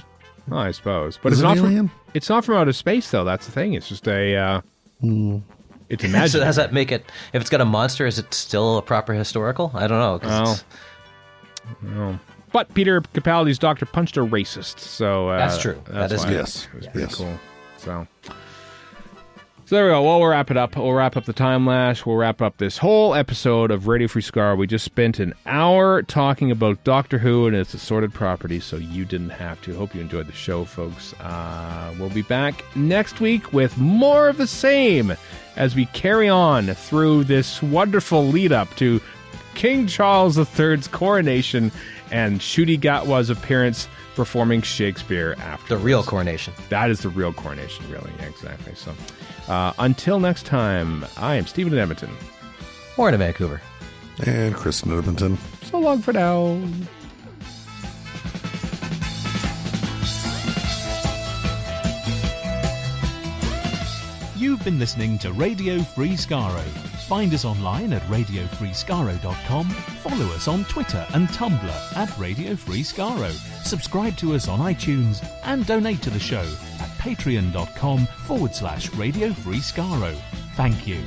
Speaker 2: Oh, I suppose, but it's not alien? It's not from outer space, though. That's the thing. It's just a. It's imaginary.
Speaker 3: So does that make it? If it's got a monster, is it still a proper historical? I don't know.
Speaker 2: No. But Peter Capaldi's doctor punched a racist, so
Speaker 3: that's true. That is good.
Speaker 2: Yes, it was pretty cool. So there we go. Well, we'll wrap it up. We'll wrap up the Timelash. We'll wrap up this whole episode of Radio Free Skaro. We just spent an hour talking about Doctor Who and its assorted properties, so you didn't have to. Hope you enjoyed the show, folks. We'll be back next week with more of the same as we carry on through this wonderful lead-up to King Charles III's coronation and Ncuti Gatwa's appearance performing Shakespeare after.
Speaker 3: The real coronation.
Speaker 2: That is the real coronation, really. Yeah, exactly. So until next time, I am Stephen in Edmonton.
Speaker 3: Warren in Vancouver.
Speaker 4: And Chris in Edmonton.
Speaker 2: So long for now.
Speaker 5: You've been listening to Radio Free Skaro. Find us online at radiofreeskaro.com. Follow us on Twitter and Tumblr at Radio Free Skaro. Subscribe to us on iTunes and donate to the show at patreon.com/Radio Free Skaro. Thank you.